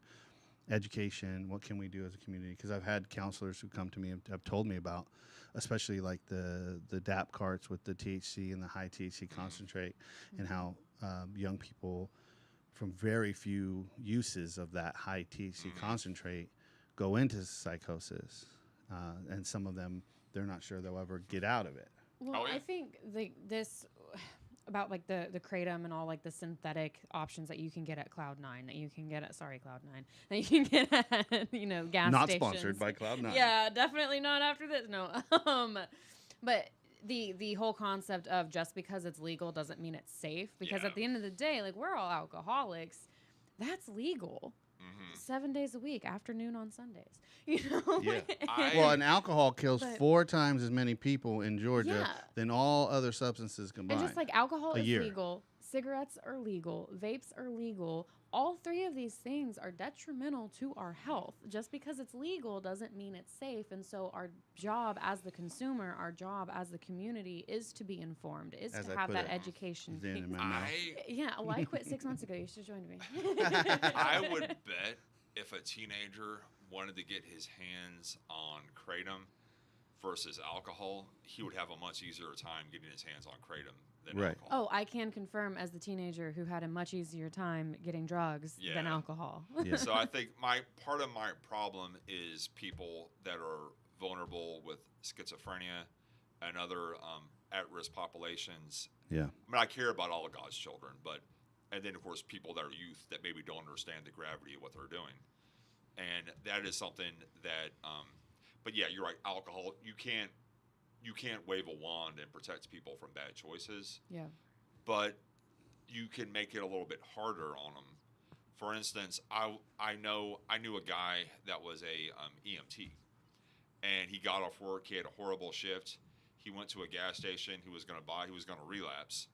education. What can we do as a community? Because I've had counselors who come to me and have told me about, especially like the DAP carts with the THC and the high THC concentrate, and how young people from very few uses of that high THC concentrate go into psychosis, and some of them, they're not sure they'll ever get out of it. Well, I think this about like the Kratom and all like the synthetic options that you can get at Cloud9, that you can get at Cloud9, that you can get at gas Not stations. sponsored by Cloud9. Yeah, definitely not after this. No, but the whole concept of just because it's legal doesn't mean it's safe. Because at the end of the day, like, we're all alcoholics. That's legal. 7 days a week, afternoon on Sundays. Yeah. Well, and alcohol kills 4 times as many people in Georgia than all other substances combined. And just like alcohol is year. legal, cigarettes are legal, vapes are legal. All 3 of these things are detrimental to our health. Just because it's legal doesn't mean it's safe. And so our job as the consumer, our job as the community is to be informed, is to have that education. In my mouth. Yeah, well, I quit 6 months ago. You should join me. I would bet if a teenager wanted to get his hands on Kratom versus alcohol, he would have a much easier time getting his hands on Kratom than alcohol. Oh, I can confirm as the teenager who had a much easier time getting drugs than alcohol. Yeah. So I think part of my problem is people that are vulnerable with schizophrenia and other at-risk populations. Yeah. I mean, I care about all of God's children, and then of course people that are youth that maybe don't understand the gravity of what they're doing, and that is something that. But yeah, you're right. Alcohol, you can't wave a wand and protect people from bad choices. Yeah. But you can make it a little bit harder on them. For instance, I knew a guy that was a EMT, and he got off work. He had a horrible shift. He went to a gas station. He was going to relapse,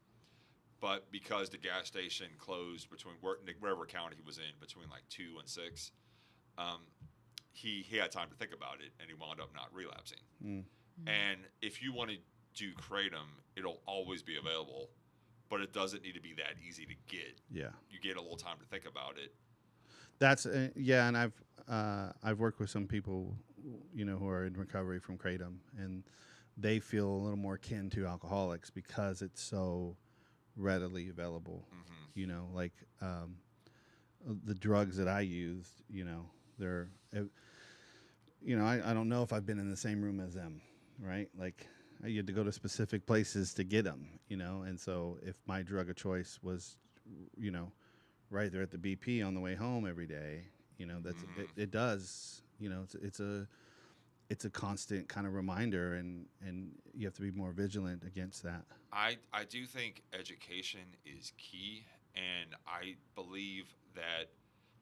but because the gas station closed between wherever county he was in, between like 2 and 6. He had time to think about it, and he wound up not relapsing. And if you want to do Kratom, it'll always be available, but it doesn't need to be that easy to get. Yeah, you get a little time to think about it. That's and I've worked with some people, who are in recovery from Kratom, and they feel a little more akin to alcoholics because it's so readily available. Like the drugs that I used, they're. I don't know if I've been in the same room as them, right? Like, you had to go to specific places to get them, and so if my drug of choice was, right there at the BP on the way home every day, that's it does, it's a constant kind of reminder, and you have to be more vigilant against that. I do think education is key, and I believe that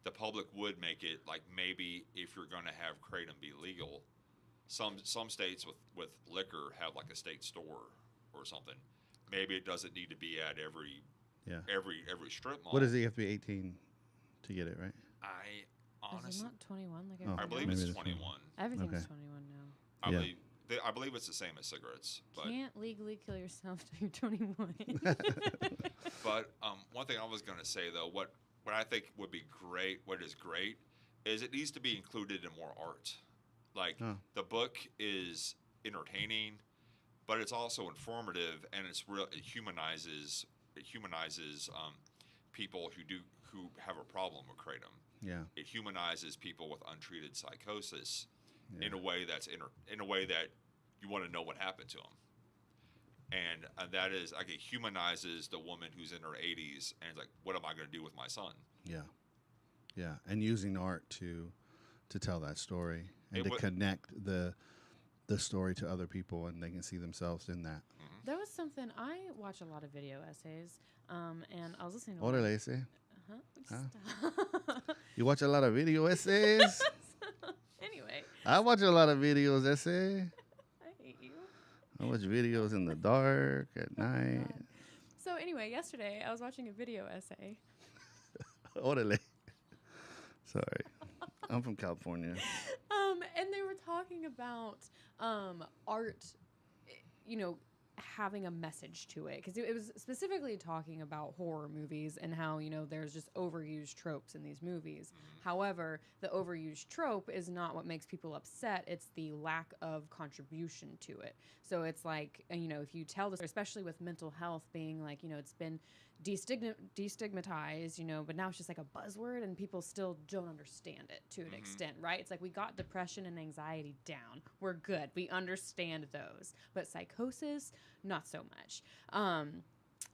the public would make it like, maybe if you're going to have Kratom be legal, some states with liquor have like a state store or something. Maybe it doesn't need to be at every strip mall. What does it have to be 18 to get it, right? I honestly, is it not 21? I believe it's 21. Everything's Okay. 21 now. I believe it's the same as cigarettes. But Can't legally kill yourself till you're 21. But one thing I was going to say though, what I think would be great, what is great, is it needs to be included in more art. Like, the book is entertaining, but it's also informative, and it humanizes people who have a problem with Kratom. Yeah. It humanizes people with untreated psychosis in a way that you want to know what happened to them. And that is, like, it humanizes the woman who's in her 80s, and it's like, what am I going to do with my son? Yeah. Yeah. And using art to tell that story and to connect the the story to other people and they can see themselves in that. There was something, I watch a lot of video essays, and I was listening to Órale, ese. Stop. You watch a lot of video essays? Anyway, I watch a lot of videos essay. I hate you. I watch videos in the dark at night. So anyway, yesterday I was watching a video essay. Órale. Sorry. I'm from California. And they were talking about art, having a message to it, because it was specifically talking about horror movies and how there's just overused tropes in these movies. However, the overused trope is not what makes people upset, it's the lack of contribution to it. So it's like, if you tell this, especially with mental health being like, it's been destigmatized, but now it's just like a buzzword and people still don't understand it to an extent, right? It's like we got depression and anxiety down. We're good. We understand those. But psychosis, not so much.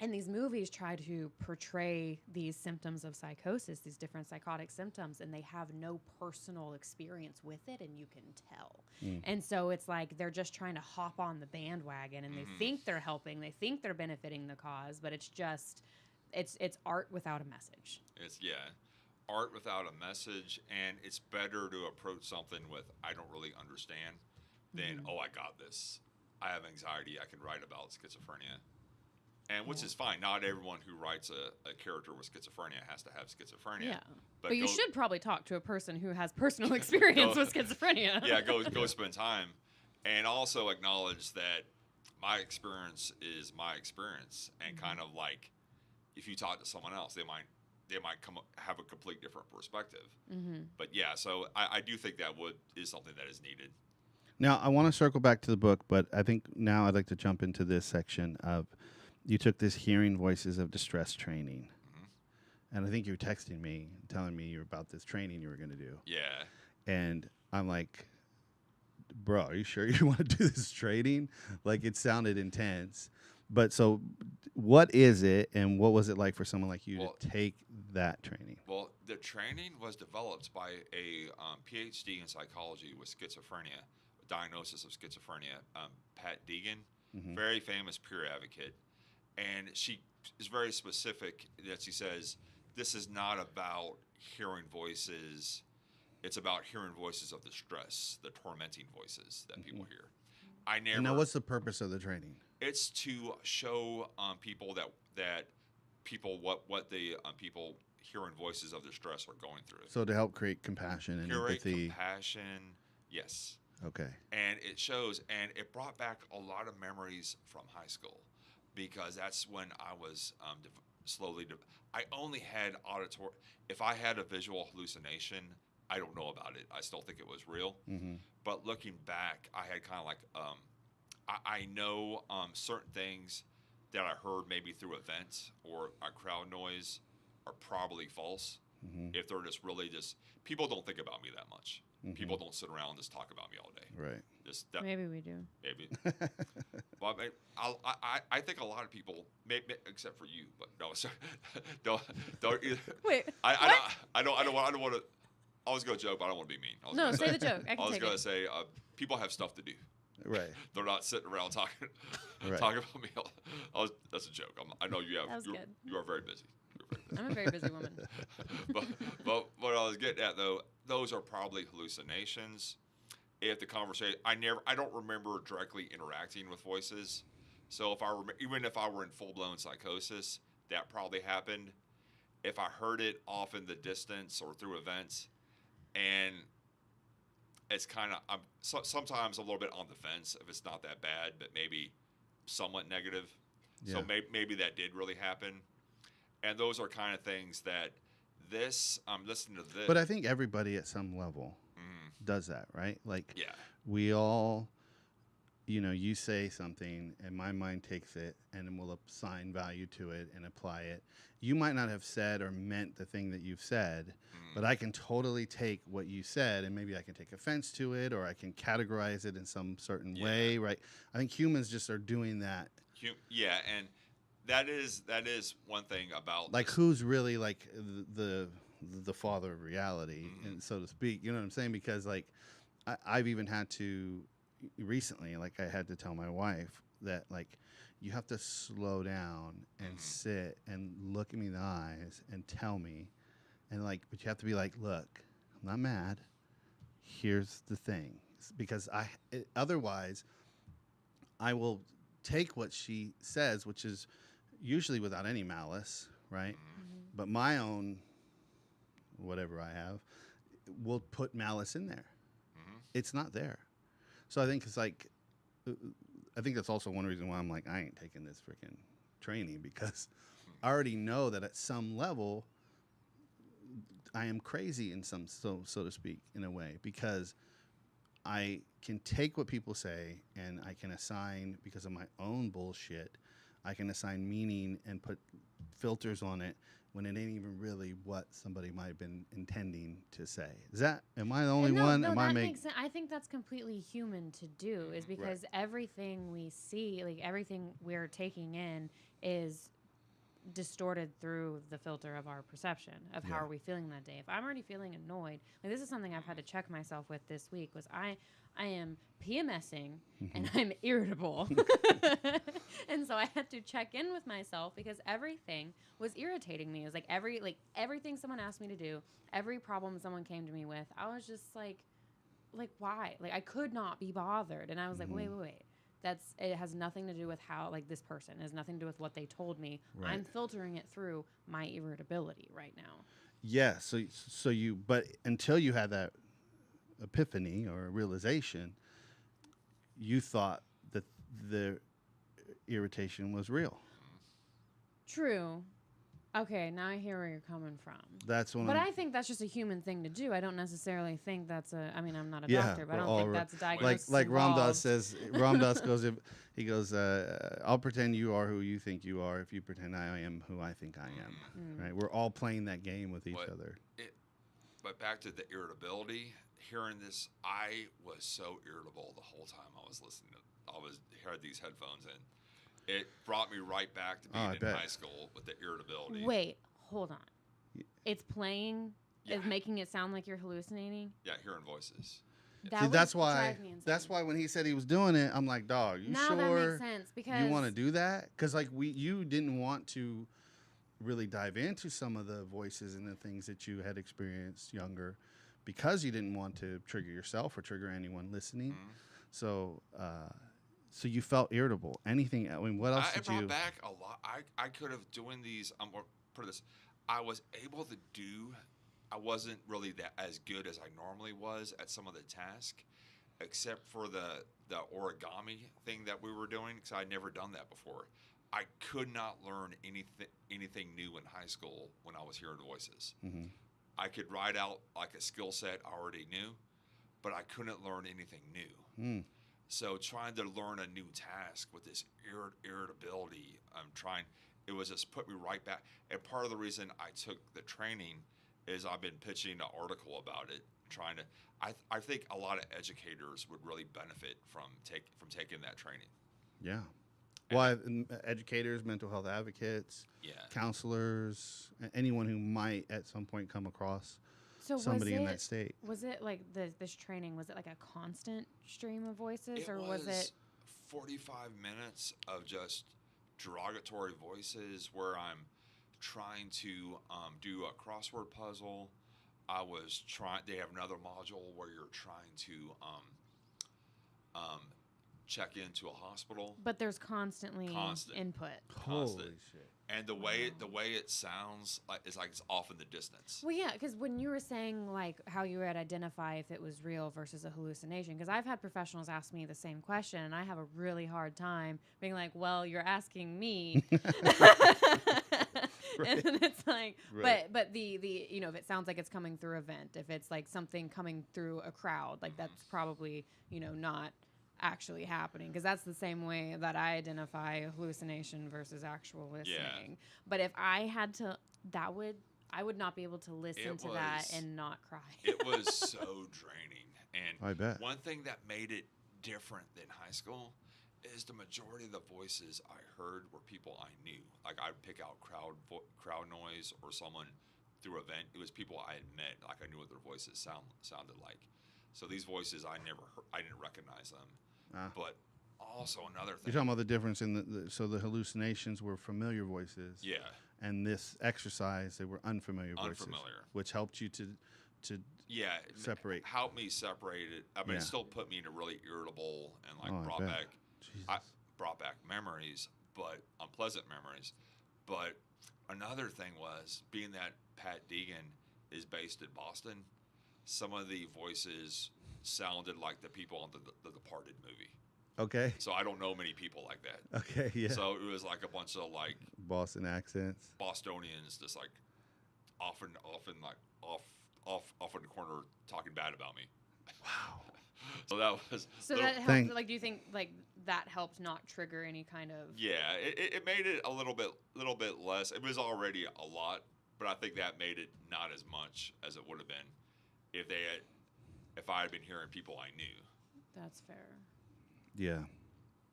And these movies try to portray these symptoms of psychosis, these different psychotic symptoms, and they have no personal experience with it, and you can tell. And so it's like they're just trying to hop on the bandwagon, and they think they're helping, they think they're benefiting the cause, but it's just, it's art without a message. It's art without a message, and it's better to approach something with I don't really understand than oh, I got this. I have anxiety. I can write about schizophrenia. And which is fine. Not everyone who writes a character with schizophrenia has to have schizophrenia. Yeah. But you should probably talk to a person who has personal experience with schizophrenia. Yeah, go spend time. And also acknowledge that my experience is my experience. And kind of like, if you talk to someone else, they might have a complete different perspective. But yeah, so I do think that is something that is needed. Now, I want to circle back to the book, but I think now I'd like to jump into this section of, you took this Hearing Voices of Distress training. And I think you were texting me, telling me about this training you were going to do. Yeah. And I'm like, bro, are you sure you want to do this training? Like, it sounded intense. But so what is it, and what was it like for someone like you to take that training? Well, the training was developed by a PhD in psychology with schizophrenia, diagnosis of schizophrenia, Pat Deegan, very famous peer advocate. And she is very specific that she says, this is not about hearing voices. It's about hearing voices of distress, the tormenting voices that people hear. And now what's the purpose of the training? It's to show people that people, what the people hearing voices of distress are going through. So to help create compassion and empathy. Compassion, yes. Okay. And it shows, and it brought back a lot of memories from high school. Because that's when I was I only had auditory. If I had a visual hallucination, I don't know about it. I still think it was real. But looking back, I had kind of like, I know certain things that I heard maybe through events or a crowd noise are probably false. If they're just really people don't think about me that much. People don't sit around and just talk about me all day. Right. Maybe we do. Maybe. Well, I think a lot of people, maybe, except for you, but no, sorry, don't. Wait. I don't want to. I was going to joke, but I don't want to be mean. No, say the joke. I was going to say people have stuff to do. Right. They're not sitting around talking about me. That's a joke. I know you have. That was good. You are very busy. I'm a very busy woman. but what I was getting at though, those are probably hallucinations. If the conversation, I don't remember directly interacting with voices. So even if I were in full blown psychosis, that probably happened. If I heard it off in the distance or through events, and it's kind of, sometimes a little bit on the fence if it's not that bad, but maybe somewhat negative. Yeah. So maybe that did really happen. And those are kind of things that I'm listening to this. But I think everybody at some level does that, right? Like, we all, you say something and my mind takes it and then we'll assign value to it and apply it. You might not have said or meant the thing that you've said, but I can totally take what you said and maybe I can take offense to it or I can categorize it in some certain way, right? I think humans just are doing that. Yeah, and that is one thing about like who's really like the father of reality, and so to speak. You know what I'm saying? Because like I've even had to, recently, like I had to tell my wife that like you have to slow down and sit and look at me in the eyes and tell me, and like, but you have to be like, look, I'm not mad. Here's the thing, because otherwise I will take what she says, which is usually without any malice, right? But my own, whatever I have, will put malice in there. It's not there. So I think it's like, I think that's also one reason why I'm like, I ain't taking this freaking training, because I already know that at some level I am crazy in some, so to speak, in a way, because I can take what people say and I can assign, because of my own bullshit, I can assign meaning and put filters on it when it ain't even really what somebody might have been intending to say. Am I the only one? No, Am that I makes sense. I think that's completely human to do, is because everything we see, like everything we're taking in, is distorted through the filter of our perception of how are we feeling that day. If I'm already feeling annoyed, like this is something I've had to check myself with this week, was I am PMSing and I'm irritable. And so I had to check in with myself because everything was irritating me. It was like everything someone asked me to do, every problem someone came to me with, I was just like why? Like I could not be bothered. And I was like, wait. It has nothing to do with how, like, this person. It has nothing to do with what they told me. Right. I'm filtering it through my irritability right now. Yeah. But until you had that epiphany or realization, you thought that the irritation was real. True. Okay, now I hear where you're coming from. But I think that's just a human thing to do. I don't necessarily think that's I'm not a Yeah, doctor, but I don't think that's a diagnosis. like Ram involved. Dass says. Ram Dass goes, I'll pretend you are who you think you are if you pretend I am who I think I am. Right? We're all playing that game with each other. But back to the irritability, hearing this, I was so irritable the whole time I was listening. Had these headphones in. It brought me right back to being in high school with the irritability. Wait, hold on. It's playing, is making it sound like you're hallucinating? Yeah, hearing voices. See, that's why when he said he was doing it, I'm like, dog, you sure that makes sense, because you want to do that? Because like you didn't want to really dive into some of the voices and the things that you had experienced younger, because you didn't want to trigger yourself or trigger anyone listening. So you felt irritable. Anything? I mean, what else did you? It brought back a lot. I could have doing these. Put this. I was able to do. I wasn't really as good as I normally was at some of the tasks, except for the origami thing that we were doing, because I'd never done that before. I could not learn anything new in high school when I was hearing voices. I could write out like a skill set I already knew, but I couldn't learn anything new. So trying to learn a new task with this irritability, it was just put me right back. And part of the reason I took the training is I've been pitching an article about it, I think a lot of educators would really benefit from taking that training. Yeah. Well, educators, mental health advocates, counselors, anyone who might at some point come across somebody in that state. Was it like this training, was it like a constant stream of voices, or was it 45 minutes of just derogatory voices where I'm trying to do a crossword puzzle? They have another module where you're trying to check into a hospital. But there's constant input. Holy shit. And the way it sounds is like it's off in the distance. Well, yeah, because when you were saying like how you would identify if it was real versus a hallucination, because I've had professionals ask me the same question, and I have a really hard time being like, well, you're asking me. And then it's like, but the if it sounds like it's coming through a vent, if it's like something coming through a crowd, like that's probably, not actually happening, because that's the same way that I identify hallucination versus actual listening. Yeah. But if I had to, I would not be able to listen to that and not cry. It was so draining. And I bet. One thing that made it different than high school is the majority of the voices I heard were people I knew. Like I'd pick out crowd noise or someone through an event. It was people I had met. Like I knew what their voices sounded like. So these voices I didn't recognize them. But also another You're thing. talking about the difference in so the hallucinations were familiar voices. Yeah, And this exercise, they were unfamiliar voices. unfamiliar. Which helped you to Yeah, separate. helped me separate it. I mean, Yeah. it still put me in a really irritable and like Oh, I brought bet. back Jesus. brought back memories, but unpleasant memories. But another thing was being that Pat Deegan is based in Boston. Some of the voices sounded like the people on the Departed movie. Okay. So I don't know many people like that. Okay. Yeah. So it was like a bunch of like Boston accents. Bostonians, just like often like off in the corner talking bad about me. Wow. So that was So little- that helped. Thank- Like, do you think like that helped not trigger any kind of? yeah, it made it a little bit less. It was already a lot, but I think that made it not as much as it would have been if I had been hearing people I knew. That's fair. Yeah.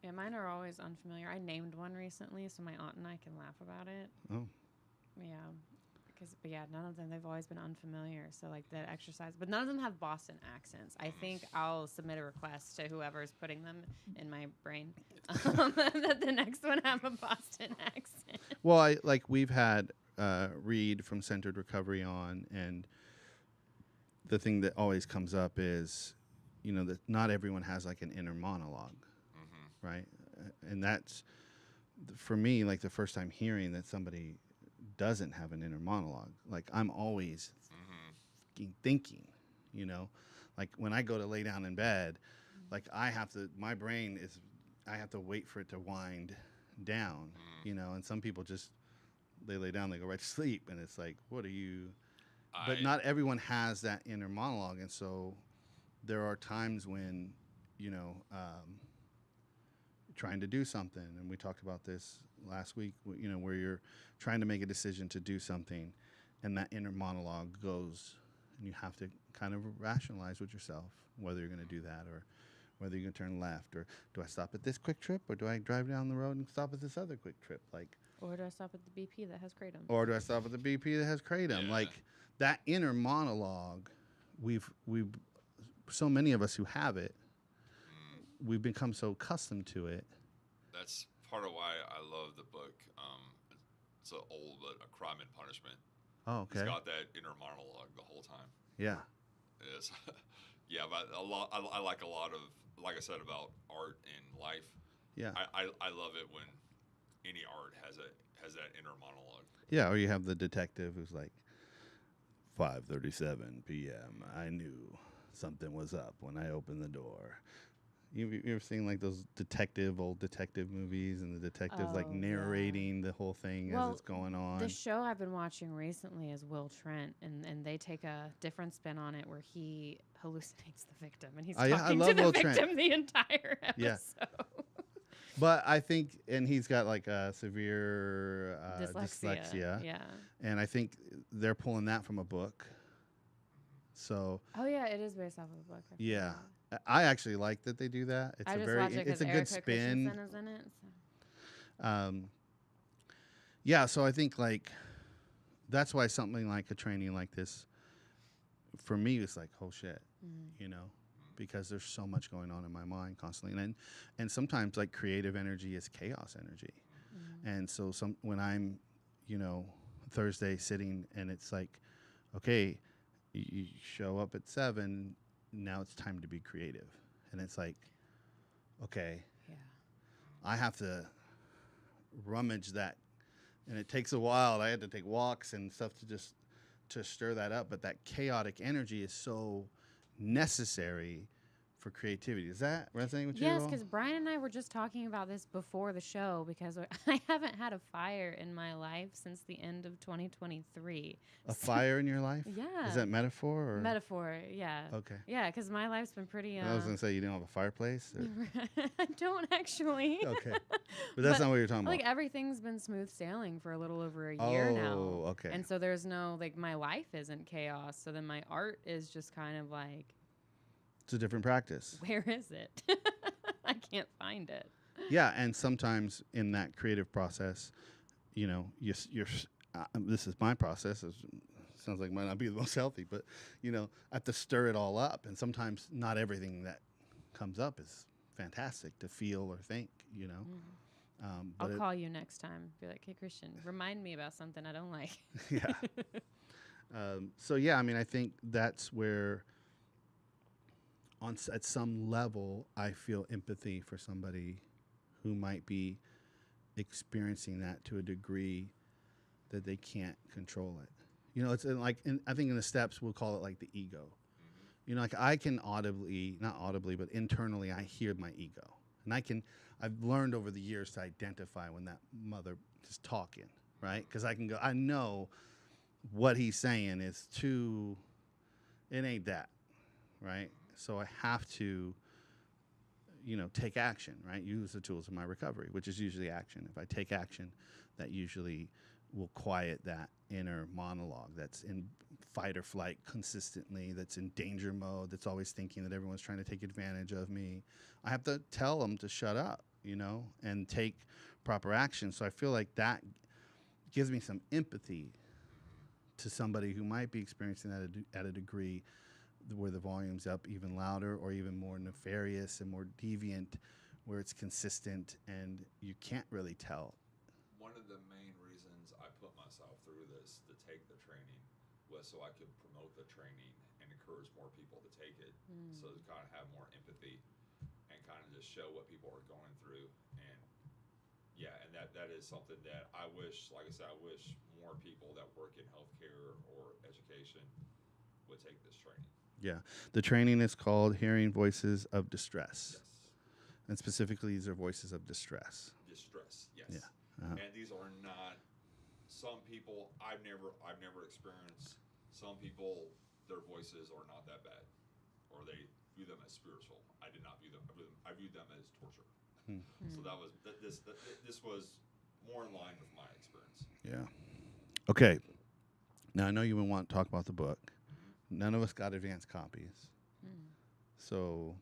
Yeah, mine are always unfamiliar. I named one recently, so my aunt and I can laugh about it. Oh. Yeah, but yeah, none of them. They've always been unfamiliar. So like that exercise, but none of them have Boston accents. I think I'll submit a request to whoever's putting them in my brain that the next one have a Boston accent. Well, we've had Reed from Centered Recovery on, and the thing that always comes up is, that not everyone has like an inner monologue, right? And that's for me like the first time hearing that somebody doesn't have an inner monologue. Like I'm always fucking thinking, like when I go to lay down in bed, like I have to wait for it to wind down, and some people just they lay down, they go right to sleep, and it's like, what are you? But not everyone has that inner monologue, and so there are times when, trying to do something, and we talked about this last week, where you're trying to make a decision to do something, and that inner monologue goes, and you have to kind of rationalize with yourself whether you're going to do that or whether you're going to turn left, or do I stop at this quick trip, or do I drive down the road and stop at this other quick trip, Or do I stop at the BP that has Kratom? or do I stop at the BP that has Kratom? Yeah. Like that inner monologue, we've so many of us who have it, we've become so accustomed to it. That's part of why I love the book. It's an old, but A Crime and Punishment. Oh, okay. It's got that inner monologue the whole time. Yeah. Yes. Yeah, but I like a lot of, like I said, about art and life. Yeah. I love it when any art has that inner monologue. Yeah, or you have the detective who's like, 5:37 p.m. I knew something was up when I opened the door. You ever seen like those old detective movies, and the detective's like Oh, yeah. narrating the whole thing Well, as it's going on? The show I've been watching recently is Will Trent, and they take a different spin on it where he hallucinates the victim, and he's Oh, yeah, I talking love to the Will Trent. victim the entire episode. Yeah. But I think, and he's got like a severe dyslexia. Yeah. And I think they're pulling that from a book. So Oh yeah, it is based off of a book. I yeah, forgot. I actually like that they do that. It's I a just very, watch it it's 'cause a good Erica spin. Christensen is in it. So. Yeah, so I think like that's why something like a training like this, for me, is like, oh shit, because there's so much going on in my mind constantly, and sometimes like creative energy is chaos energy, and so when I'm, Thursday sitting and it's like, okay, you show up at 7, now it's time to be creative, and it's like, okay, Yeah. I have to rummage that, and it takes a while. I had to take walks and stuff to stir that up, but that chaotic energy is so necessary for creativity. Does that resonate with you? Yes, at all? because Brian and I were just talking about this before the show because I haven't had a fire in my life since the end of 2023. A fire in your life? Yeah. Is that metaphor or Metaphor, yeah. Okay. Yeah, because my life's been pretty. I was gonna say you didn't have a fireplace. Or? I don't actually. Okay, but that's not what you're talking Like about. everything's been smooth sailing for a little over a year now. Oh, okay. And so there's no my life isn't chaos. So then my art is just kind of like, It's a different practice. where is it? I can't find it. Yeah, and sometimes in that creative process, you're this is my process. It sounds like it might not be the most healthy, but I have to stir it all up, and sometimes not everything that comes up is fantastic to feel or think, you know. I'll But call you next time. Be like, hey, Christian, remind me about something I don't like. yeah. So yeah, I mean, I think that's where, at some level, I feel empathy for somebody who might be experiencing that to a degree that they can't control it. You know, it's like I think in the steps we'll call it like the ego. You know, like I can not audibly, but internally, I hear my ego, and I've learned over the years to identify when that mother is talking, right? Because I know what he's saying is too, it ain't that, right? So I have to, take action, right? Use the tools of my recovery, which is usually action. If I take action, that usually will quiet that inner monologue that's in fight or flight consistently, that's in danger mode, that's always thinking that everyone's trying to take advantage of me. I have to tell them to shut up, and take proper action. So I feel like that gives me some empathy to somebody who might be experiencing that at a degree where the volume's up even louder or even more nefarious and more deviant, where it's consistent and you can't really tell. One of the main reasons I put myself through this to take the training was so I could promote the training and encourage more people to take it. So to kind of have more empathy and kind of just show what people are going through. And yeah, and that is something that I wish, like I said, I wish more people that work in healthcare or education would take this training. Yeah. The training is called Hearing Voices of Distress. Yes. And specifically, these are voices of distress. Distress, yes. Yeah. Uh-huh. And these are not, some people I've never experienced. Some people, their voices are not that bad, or they view them as spiritual. I did not view them. I viewed them as torture. So that was this was more in line with my experience. Yeah. Okay. Now I know you would want to talk about the book. None of us got advanced copies, so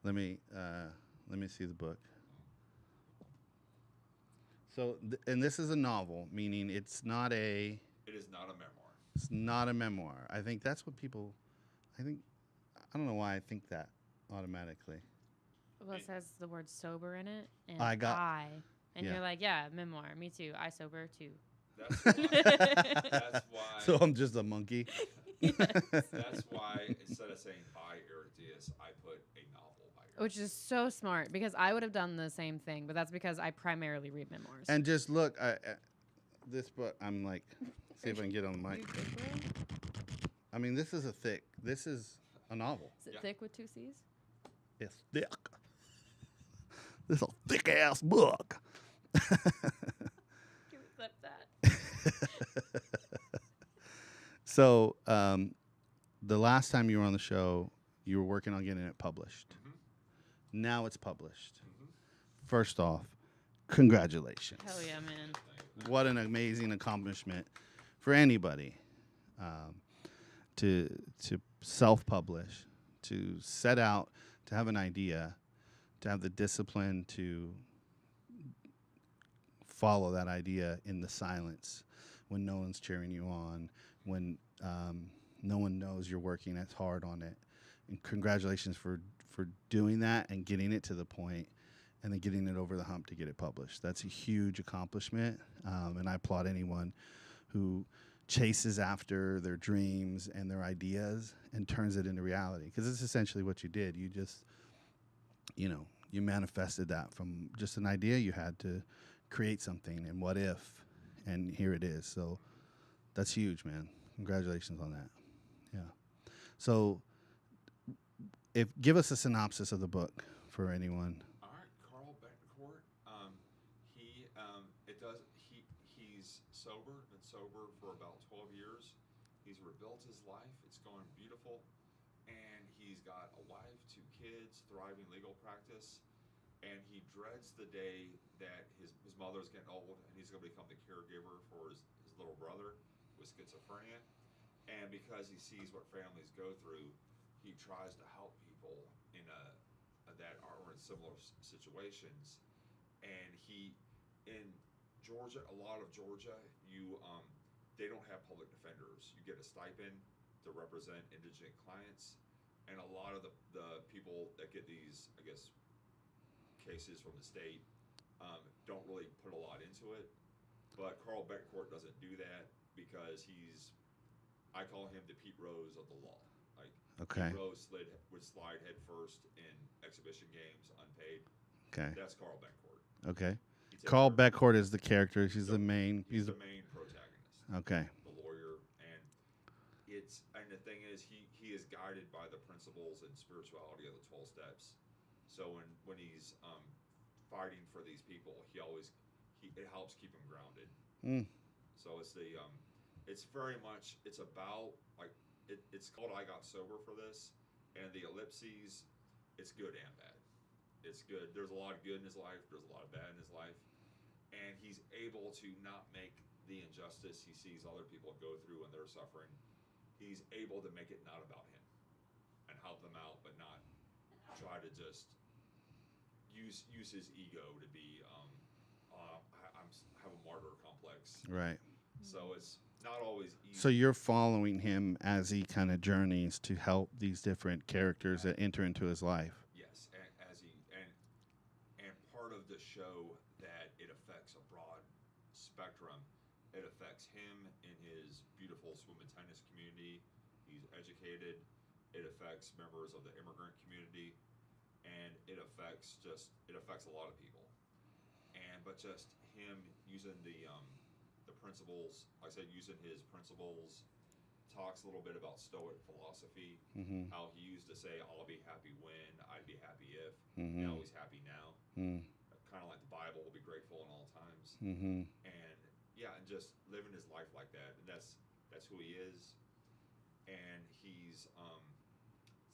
let me see the book. So, and this is a novel, meaning it's not a. It is not a memoir. It's not a memoir. I think that's what people. I don't know why I think that automatically. Well, it says the word sober in it, and and yeah. you're like, yeah, memoir. Me too. I sober too. That's why. So I'm just a monkey. That's why instead of saying by Eric Diaz, I put a novel by Eric. Which is so smart, because I would have done the same thing, but that's because I primarily read memoirs. And just look, this book, I'm like, see if I can get on the mic. I mean, this is a novel. Is it thick with 2 C's? It's thick. This is a thick ass book. Can we clip that? So, the last time you were on the show, you were working on getting it published. Now it's published. First off, congratulations. Hell yeah, man. What an amazing accomplishment for anybody, to self-publish, to set out, to have an idea, to have the discipline to follow that idea in the silence when no one's cheering you on, when no one knows you're working as hard on it. And congratulations for doing that and getting it to the point and then getting it over the hump to get it published. That's a huge accomplishment, and I applaud anyone who chases after their dreams and their ideas and turns it into reality, because it's essentially what you did. You just, you manifested that from just an idea you had to create something, and what if, and here it is. So that's huge, man. Congratulations on that. Yeah. So give us a synopsis of the book for anyone. All right, Carl Betancourt. He's sober. Been sober for about 12 years. He's rebuilt his life. It's going beautiful, and he's got a wife, 2 kids, thriving legal practice, and he dreads the day that his mother's getting old and he's going to become the caregiver for his little brother with schizophrenia. And because he sees what families go through, he tries to help people that are in similar situations. And in Georgia, a lot of Georgia, they don't have public defenders. You get a stipend to represent indigent clients, and a lot of the people that get these, I guess, cases from the state. Don't really put a lot into it. But Carl Beckcourt doesn't do that because I call him the Pete Rose of the law. Like Okay. Pete Rose would slide head first in exhibition games, unpaid. Okay. That's Carl Beckcourt. Okay. He takes Carl care- Beckcourt is the character. He's the main. He's the main protagonist. Okay. The lawyer, and the thing is, he is guided by the principles and spirituality of the 12 steps. So when he's fighting for these people, it helps keep him grounded. Mm. So it's very much, it's about like it's called I Got Sober for this, and the ellipses, it's good and bad. It's good. There's a lot of good in his life. There's a lot of bad in his life, and he's able to not make the injustice he sees other people go through when they're suffering. He's able to make it not about him and help them out, but not try to just use his ego to be have a martyr complex. Right. So it's not always easy. So you're following him as he kind of journeys to help these different characters that enter into his life. Yes, and part of the show that it affects a broad spectrum. It affects him in his beautiful swim and tennis community. He's educated. It affects members of the immigrant community, and it affects a lot of people. But just him using the principles, like I said, using his principles, talks a little bit about Stoic philosophy, Mm-hmm. how he used to say, "I'll be happy when, I'd be happy if." Mm-hmm. Now he's happy now. Mm-hmm. Kind of like the Bible, will be grateful in all times. Mm-hmm. And just living his life like that. And that's who he is. And he's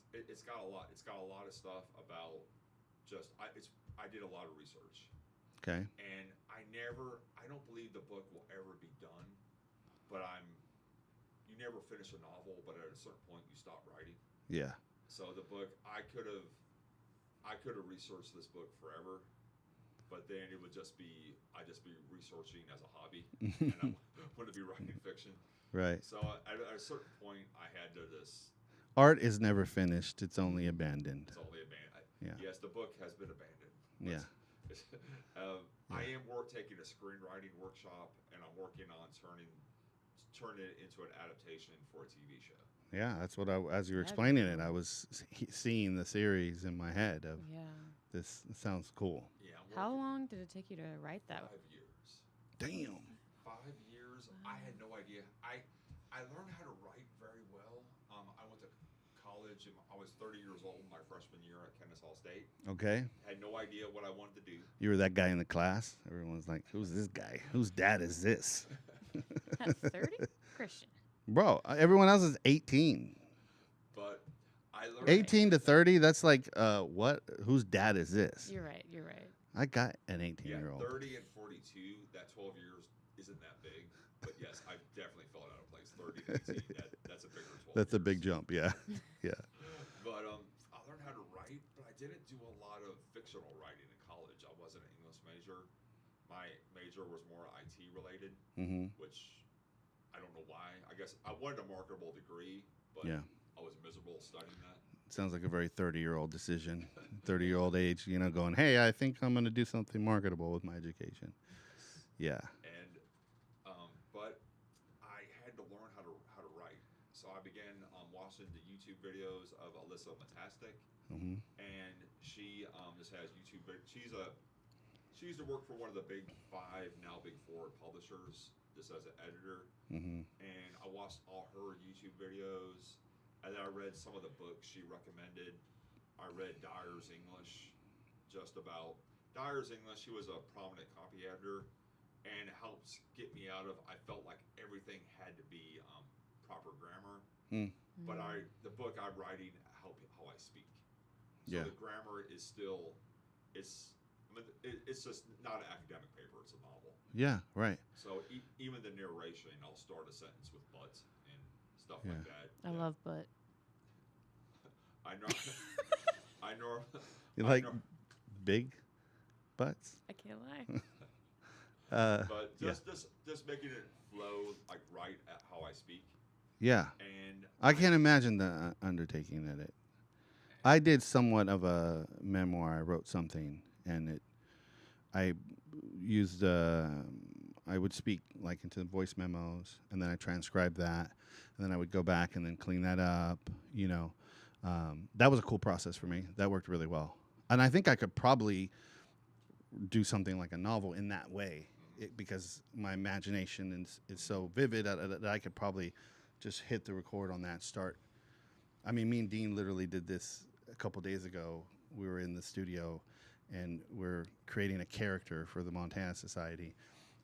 it's got a lot. It's got a lot of stuff about I did a lot of research. Okay. And I don't believe the book will ever be done, but you never finish a novel, but at a certain point you stop writing. Yeah. So the book, I could have researched this book forever, but then it would just be researching as a hobby, and I wouldn't be writing fiction. Right. So at a certain point, I had to just. Art is never finished. It's only abandoned. It's only abandoned. Yeah. Yes, the book has been abandoned. Yeah. I am taking a screenwriting workshop, and I'm working on turning it into an adaptation for a TV show. Yeah, that's what as you were That'd explaining be it, cool. I was seeing the series in my head of Yeah. this. It sounds cool. Yeah. How long did it take you to write that? 5 years. Damn. 5 years. I had no idea. I learned how to write very well. I went to college, and I was 30 years old my freshman year at Kennesaw State. Okay. Had no idea what I wanted to do. You were that guy in the class. Everyone's like, "Who's this guy? Whose dad is this?" At 30? Christian. Bro, everyone else is 18. But I learned 18 to 30, that's like, what? Whose dad is this? You're right. You're right. I got an Yeah, 18-year-old. 30 and 42, that 12 years isn't that big. But yes, I definitely fell out of place. 30 and 18, that's a bigger 12 That's a years. big jump, yeah. Yeah. But I learned how to write, but I didn't do a lot of fictional writing in college. I wasn't an English major. My major was more IT related, Mm-hmm. which I don't know why. I guess I wanted a marketable degree, but Yeah. I was miserable studying that. Sounds like a very 30-year-old decision. 30-year-old age, going, hey, I think I'm going to do something marketable with my education. Yeah. And but I had to learn how to write. So I began watching the YouTube videos of Alyssa Matastic, Mm-hmm. and she just has YouTube. She used to work for one of the big 5, now big 4 publishers, just as an editor. Mm-hmm. And I watched all her YouTube videos, and then I read some of the books she recommended. I read Dyer's English, Dyer's English. She was a prominent copy editor, and it helps get me out of. I felt like everything had to be proper grammar, but the book I'm writing help how I speak. So Yeah. the grammar is still, it's just not an academic paper. It's a novel. Yeah, right. So even the narration, I'll start a sentence with "but" and stuff Yeah. like that. I love butt. I know. I know. You like big butts? I can't lie. But yeah. just making it flow like right at how I speak. Yeah. And I can't imagine the undertaking at it. I did somewhat of a memoir. I wrote something, and I used I would speak like into voice memos, and then I transcribed that, and then I would go back and then clean that up. That was a cool process for me. That worked really well, and I think I could probably do something like a novel in that way, because my imagination is so vivid that I could probably just hit the record on that. Start. I mean, me and Dean literally did this a couple days ago. We were in the studio, and we're creating a character for the Montana Society,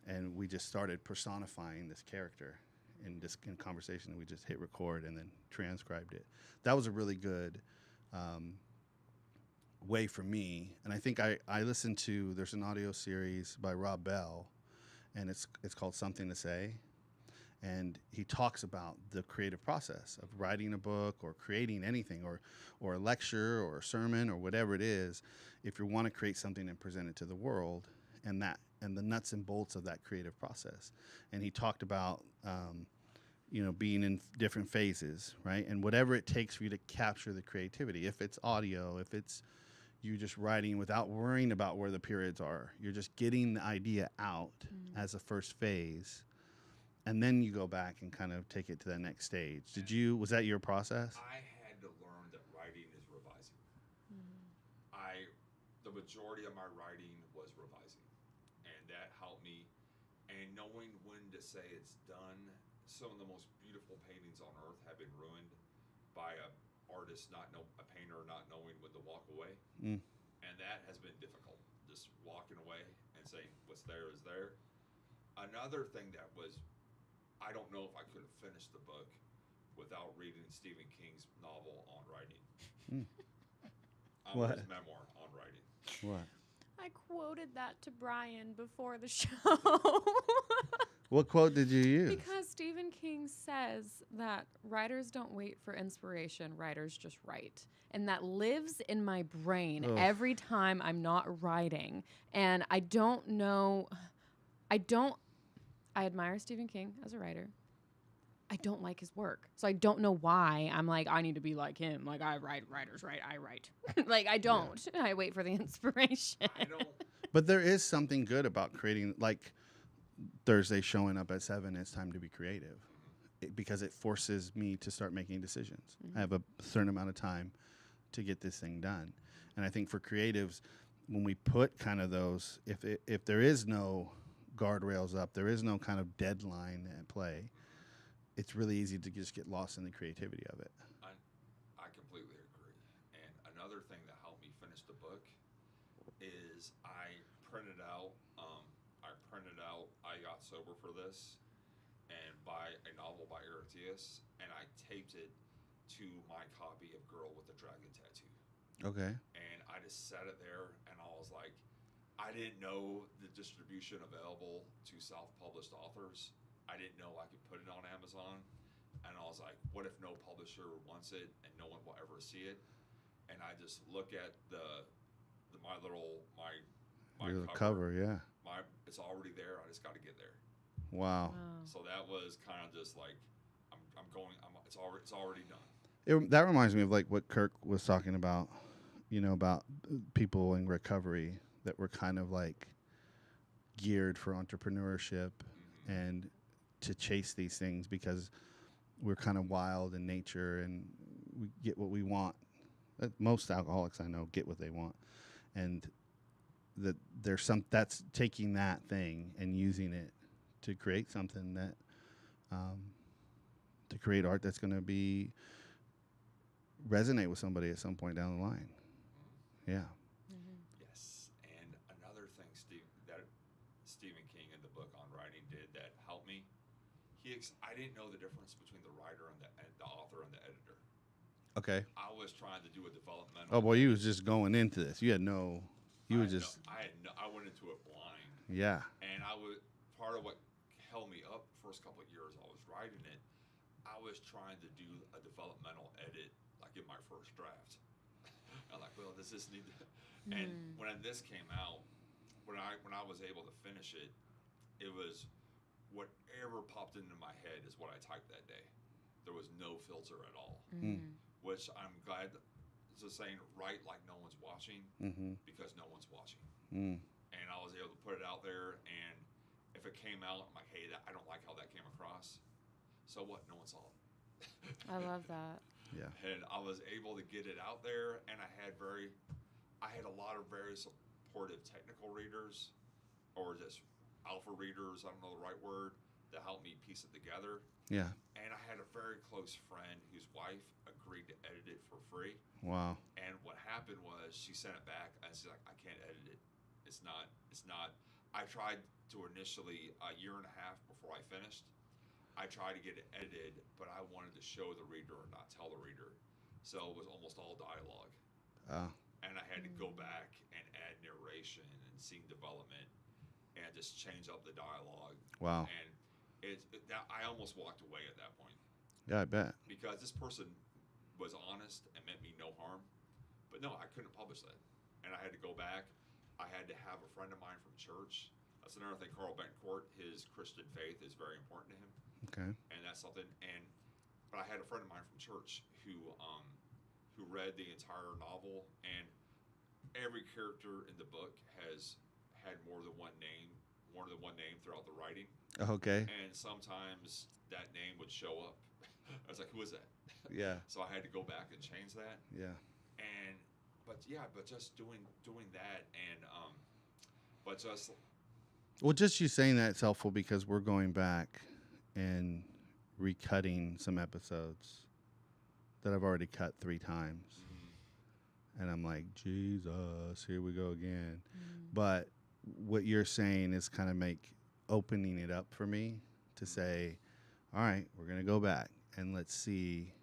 and we just started personifying this character in conversation, and we just hit record and then transcribed it. That was a really good way for me. And I think I listened to, there's an audio series by Rob Bell, and it's called Something to Say. And he talks about the creative process of writing a book or creating anything, or a lecture or a sermon or whatever it is. If you want to create something and present it to the world, and the nuts and bolts of that creative process. And he talked about being in different phases, right? And whatever it takes for you to capture the creativity. If it's audio, if it's you just writing without worrying about where the periods are, you're just getting the idea out as a first phase. And then you go back and kind of take it to that next stage. Was that your process? I had to learn that writing is revising. The majority of my writing was revising, and that helped me. And knowing when to say it's done. Some of the most beautiful paintings on earth have been ruined by a painter not knowing when to walk away. And that has been difficult, just walking away and saying what's there is there. Another thing that was, I don't know if I could have finished the book without reading Stephen King's novel on writing. What? His memoir on writing. What? I quoted that to Brian before the show. What quote did you use? Because Stephen King says that writers don't wait for inspiration, writers just write. And that lives in my brain every time I'm not writing. And I don't know, I admire Stephen King as a writer. I don't like his work. So I don't know why I'm like, I need to be like him. Like, writers write, I write. Like, I don't. Yeah. I wait for the inspiration. I don't. But there is something good about creating, like Thursday showing up at 7, it's time to be creative. Because it forces me to start making decisions. I have a certain amount of time to get this thing done. And I think for creatives, when we put kind of those, if there is no guardrails up, there is no kind of deadline at play, it's really easy to just get lost in the creativity of it. I completely agree. And another thing that helped me finish the book is I printed out I Got Sober for This, and by a novel by Eric Diaz, and I taped it to my copy of Girl with the Dragon Tattoo. Okay. And I just set it there, and I was like, I didn't know the distribution available to self-published authors. I didn't know I could put it on Amazon. And I was like, what if no publisher wants it and no one will ever see it? And I just look at my cover, yeah. It's already there. I just got to get there. Wow. So that was kind of just like, it's already done. That reminds me of like what Kirk was talking about, about people in recovery that were kind of like geared for entrepreneurship and to chase these things because we're kind of wild in nature and we get what we want. Most alcoholics I know get what they want. And that that's taking that thing and using it to create something that, to create art that's going to resonate with somebody at some point down the line. Yeah. Yes. And another thing that Stephen King in the book on writing did that helped me, I didn't know the difference between the writer and the author and the editor. Okay. I was trying to do a developmental. Oh boy, you was just going into this. You had no. You were just. I went into it blind. Yeah. And part of what held me up the first couple of years I was writing it, I was trying to do a developmental edit like in my first draft. I'm like, well, does this need to? And when this came out, when I was able to finish it, it was whatever popped into my head is what I typed that day. There was no filter at all, which I'm glad. It's just saying write like no one's watching because no one's watching. and I was able to put it out there. And if it came out, I'm like, hey, I don't like how that came across. So what? No one saw it. I love that. Yeah. And I was able to get it out there, and I had a lot of very supportive technical readers, or just alpha readers. I don't know the right word, to help me piece it together. Yeah. And I had a very close friend whose wife agreed to edit it for free. Wow. And what happened was she sent it back, and she's like, I can't edit it. It's not. I tried to initially a year and a half before I finished. I tried to get it edited, but I wanted to show the reader and not tell the reader. So it was almost all dialogue. And I had to go back and add narration and scene development and just change up the dialogue. Wow. And I almost walked away at that point. Yeah, I bet. Because this person was honest and meant me no harm. But no, I couldn't publish that. And I had to go back. I had to have a friend of mine from church. That's another thing, Carl Bencourt, his Christian faith is very important to him. Okay. And that's something. But I had a friend of mine from church who read the entire novel, and every character in the book has had more than one name throughout the writing. Okay. And sometimes that name would show up. I was like, who is that? Yeah. So I had to go back and change that. Yeah. But just doing that, and but just Well, just you saying that's helpful because we're going back and recutting some episodes that I've already cut 3 times. And I'm like, Jesus, here we go again. But what you're saying is kind of opening it up for me to say, all right, we're going to go back and let's see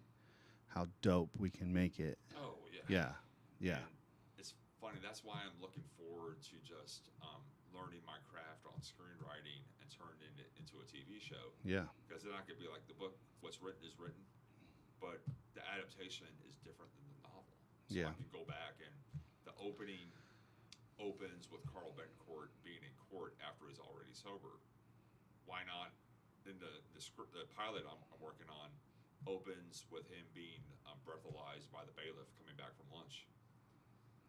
how dope we can make it. oh Yeah. Yeah. And it's funny. That's why I'm looking forward to just learning my craft on screenwriting and turning it into a TV show. Yeah. Because then I could be like, the book, what's written is written, but the adaptation is different than the novel. So Yeah. I can go back, and the opening opens with Carl Bencourt being in court after he's already sober. Why not? Then the script, the pilot I'm working on, opens with him being breathalyzed by the bailiff coming back from lunch.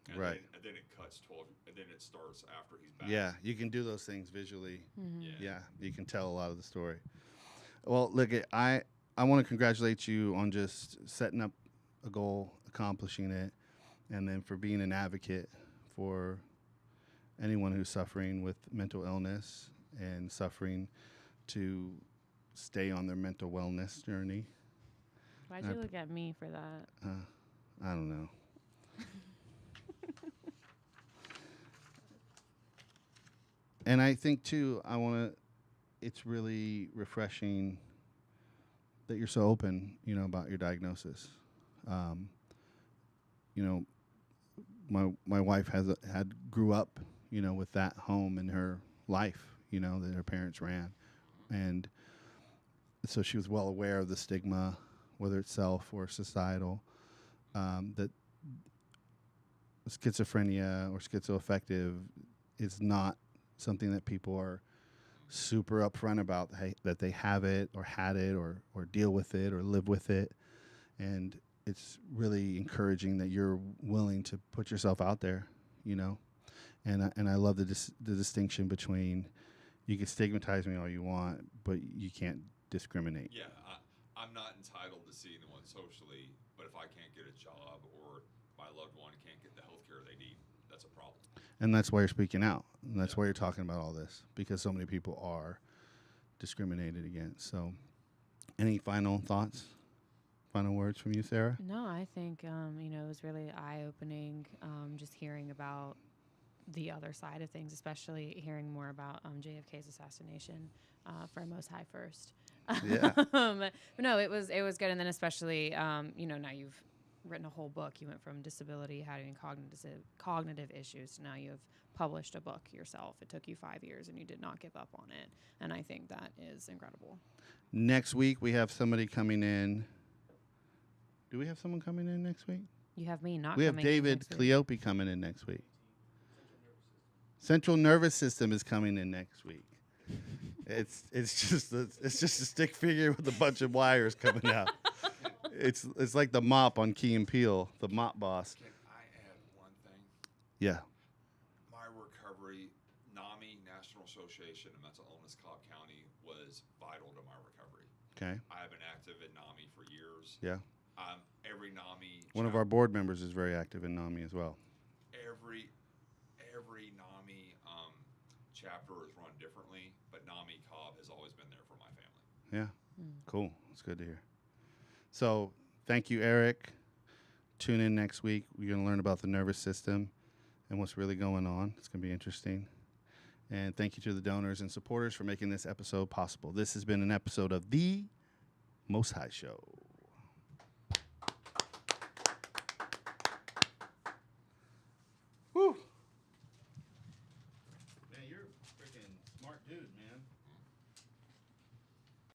And Right. Then it cuts 12, and then it starts after he's back. Yeah. You can do those things visually. Yeah. Yeah. You can tell a lot of the story. Well, look, I want to congratulate you on just setting up a goal, accomplishing it, and then for being an advocate for anyone who's suffering with mental illness and suffering to stay on their mental wellness journey. Why'd you look at me for that? I don't know. And I think too, it's really refreshing that you're so open, about your diagnosis. My wife grew up, with that home in her life, that her parents ran. And so she was well aware of the stigma, whether it's self or societal, that schizophrenia or schizoaffective is not something that people are super upfront about, that they have it or had it or deal with it or live with it. And it's really encouraging that you're willing to put yourself out there, And I love the distinction between, you can stigmatize me all you want, but you can't discriminate. Yeah, I'm not entitled to see anyone socially, but if I can't get a job or my loved one can't get the health care they need, that's a problem. And that's why you're speaking out. And that's why you're talking about all this, because so many people are discriminated against. So any final thoughts? Final words from you, Sarah? No, I think, it was really eye-opening just hearing about the other side of things, especially hearing more about JFK's assassination for Most High first. Yeah. But no, it was good. And then especially, now you've written a whole book. You went from disability, having cognitive issues, to now you have published a book yourself. It took you 5 years, and you did not give up on it. And I think that is incredible. Next week, we have somebody coming in. Do we have someone coming in next week? You have me not We have coming in David next week. Cleope coming in next week. Central nervous system is coming in next week. It's just a stick figure with a bunch of wires coming out. It's like the mop on Key and Peele, the mop boss. Can I add one thing? Yeah. My recovery position in mental illness Cobb County was vital to my recovery. Okay. I've been active in NAMI for years. Yeah. Every NAMI. One of our board members is very active in NAMI as well. Every NAMI chapter is run differently, but NAMI Cobb has always been there for my family. Yeah. Cool. That's good to hear. So thank you, Eric. Tune in next week. We're going to learn about the nervous system and what's really going on. It's going to be interesting. And thank you to the donors and supporters for making this episode possible. This has been an episode of The Most High Show.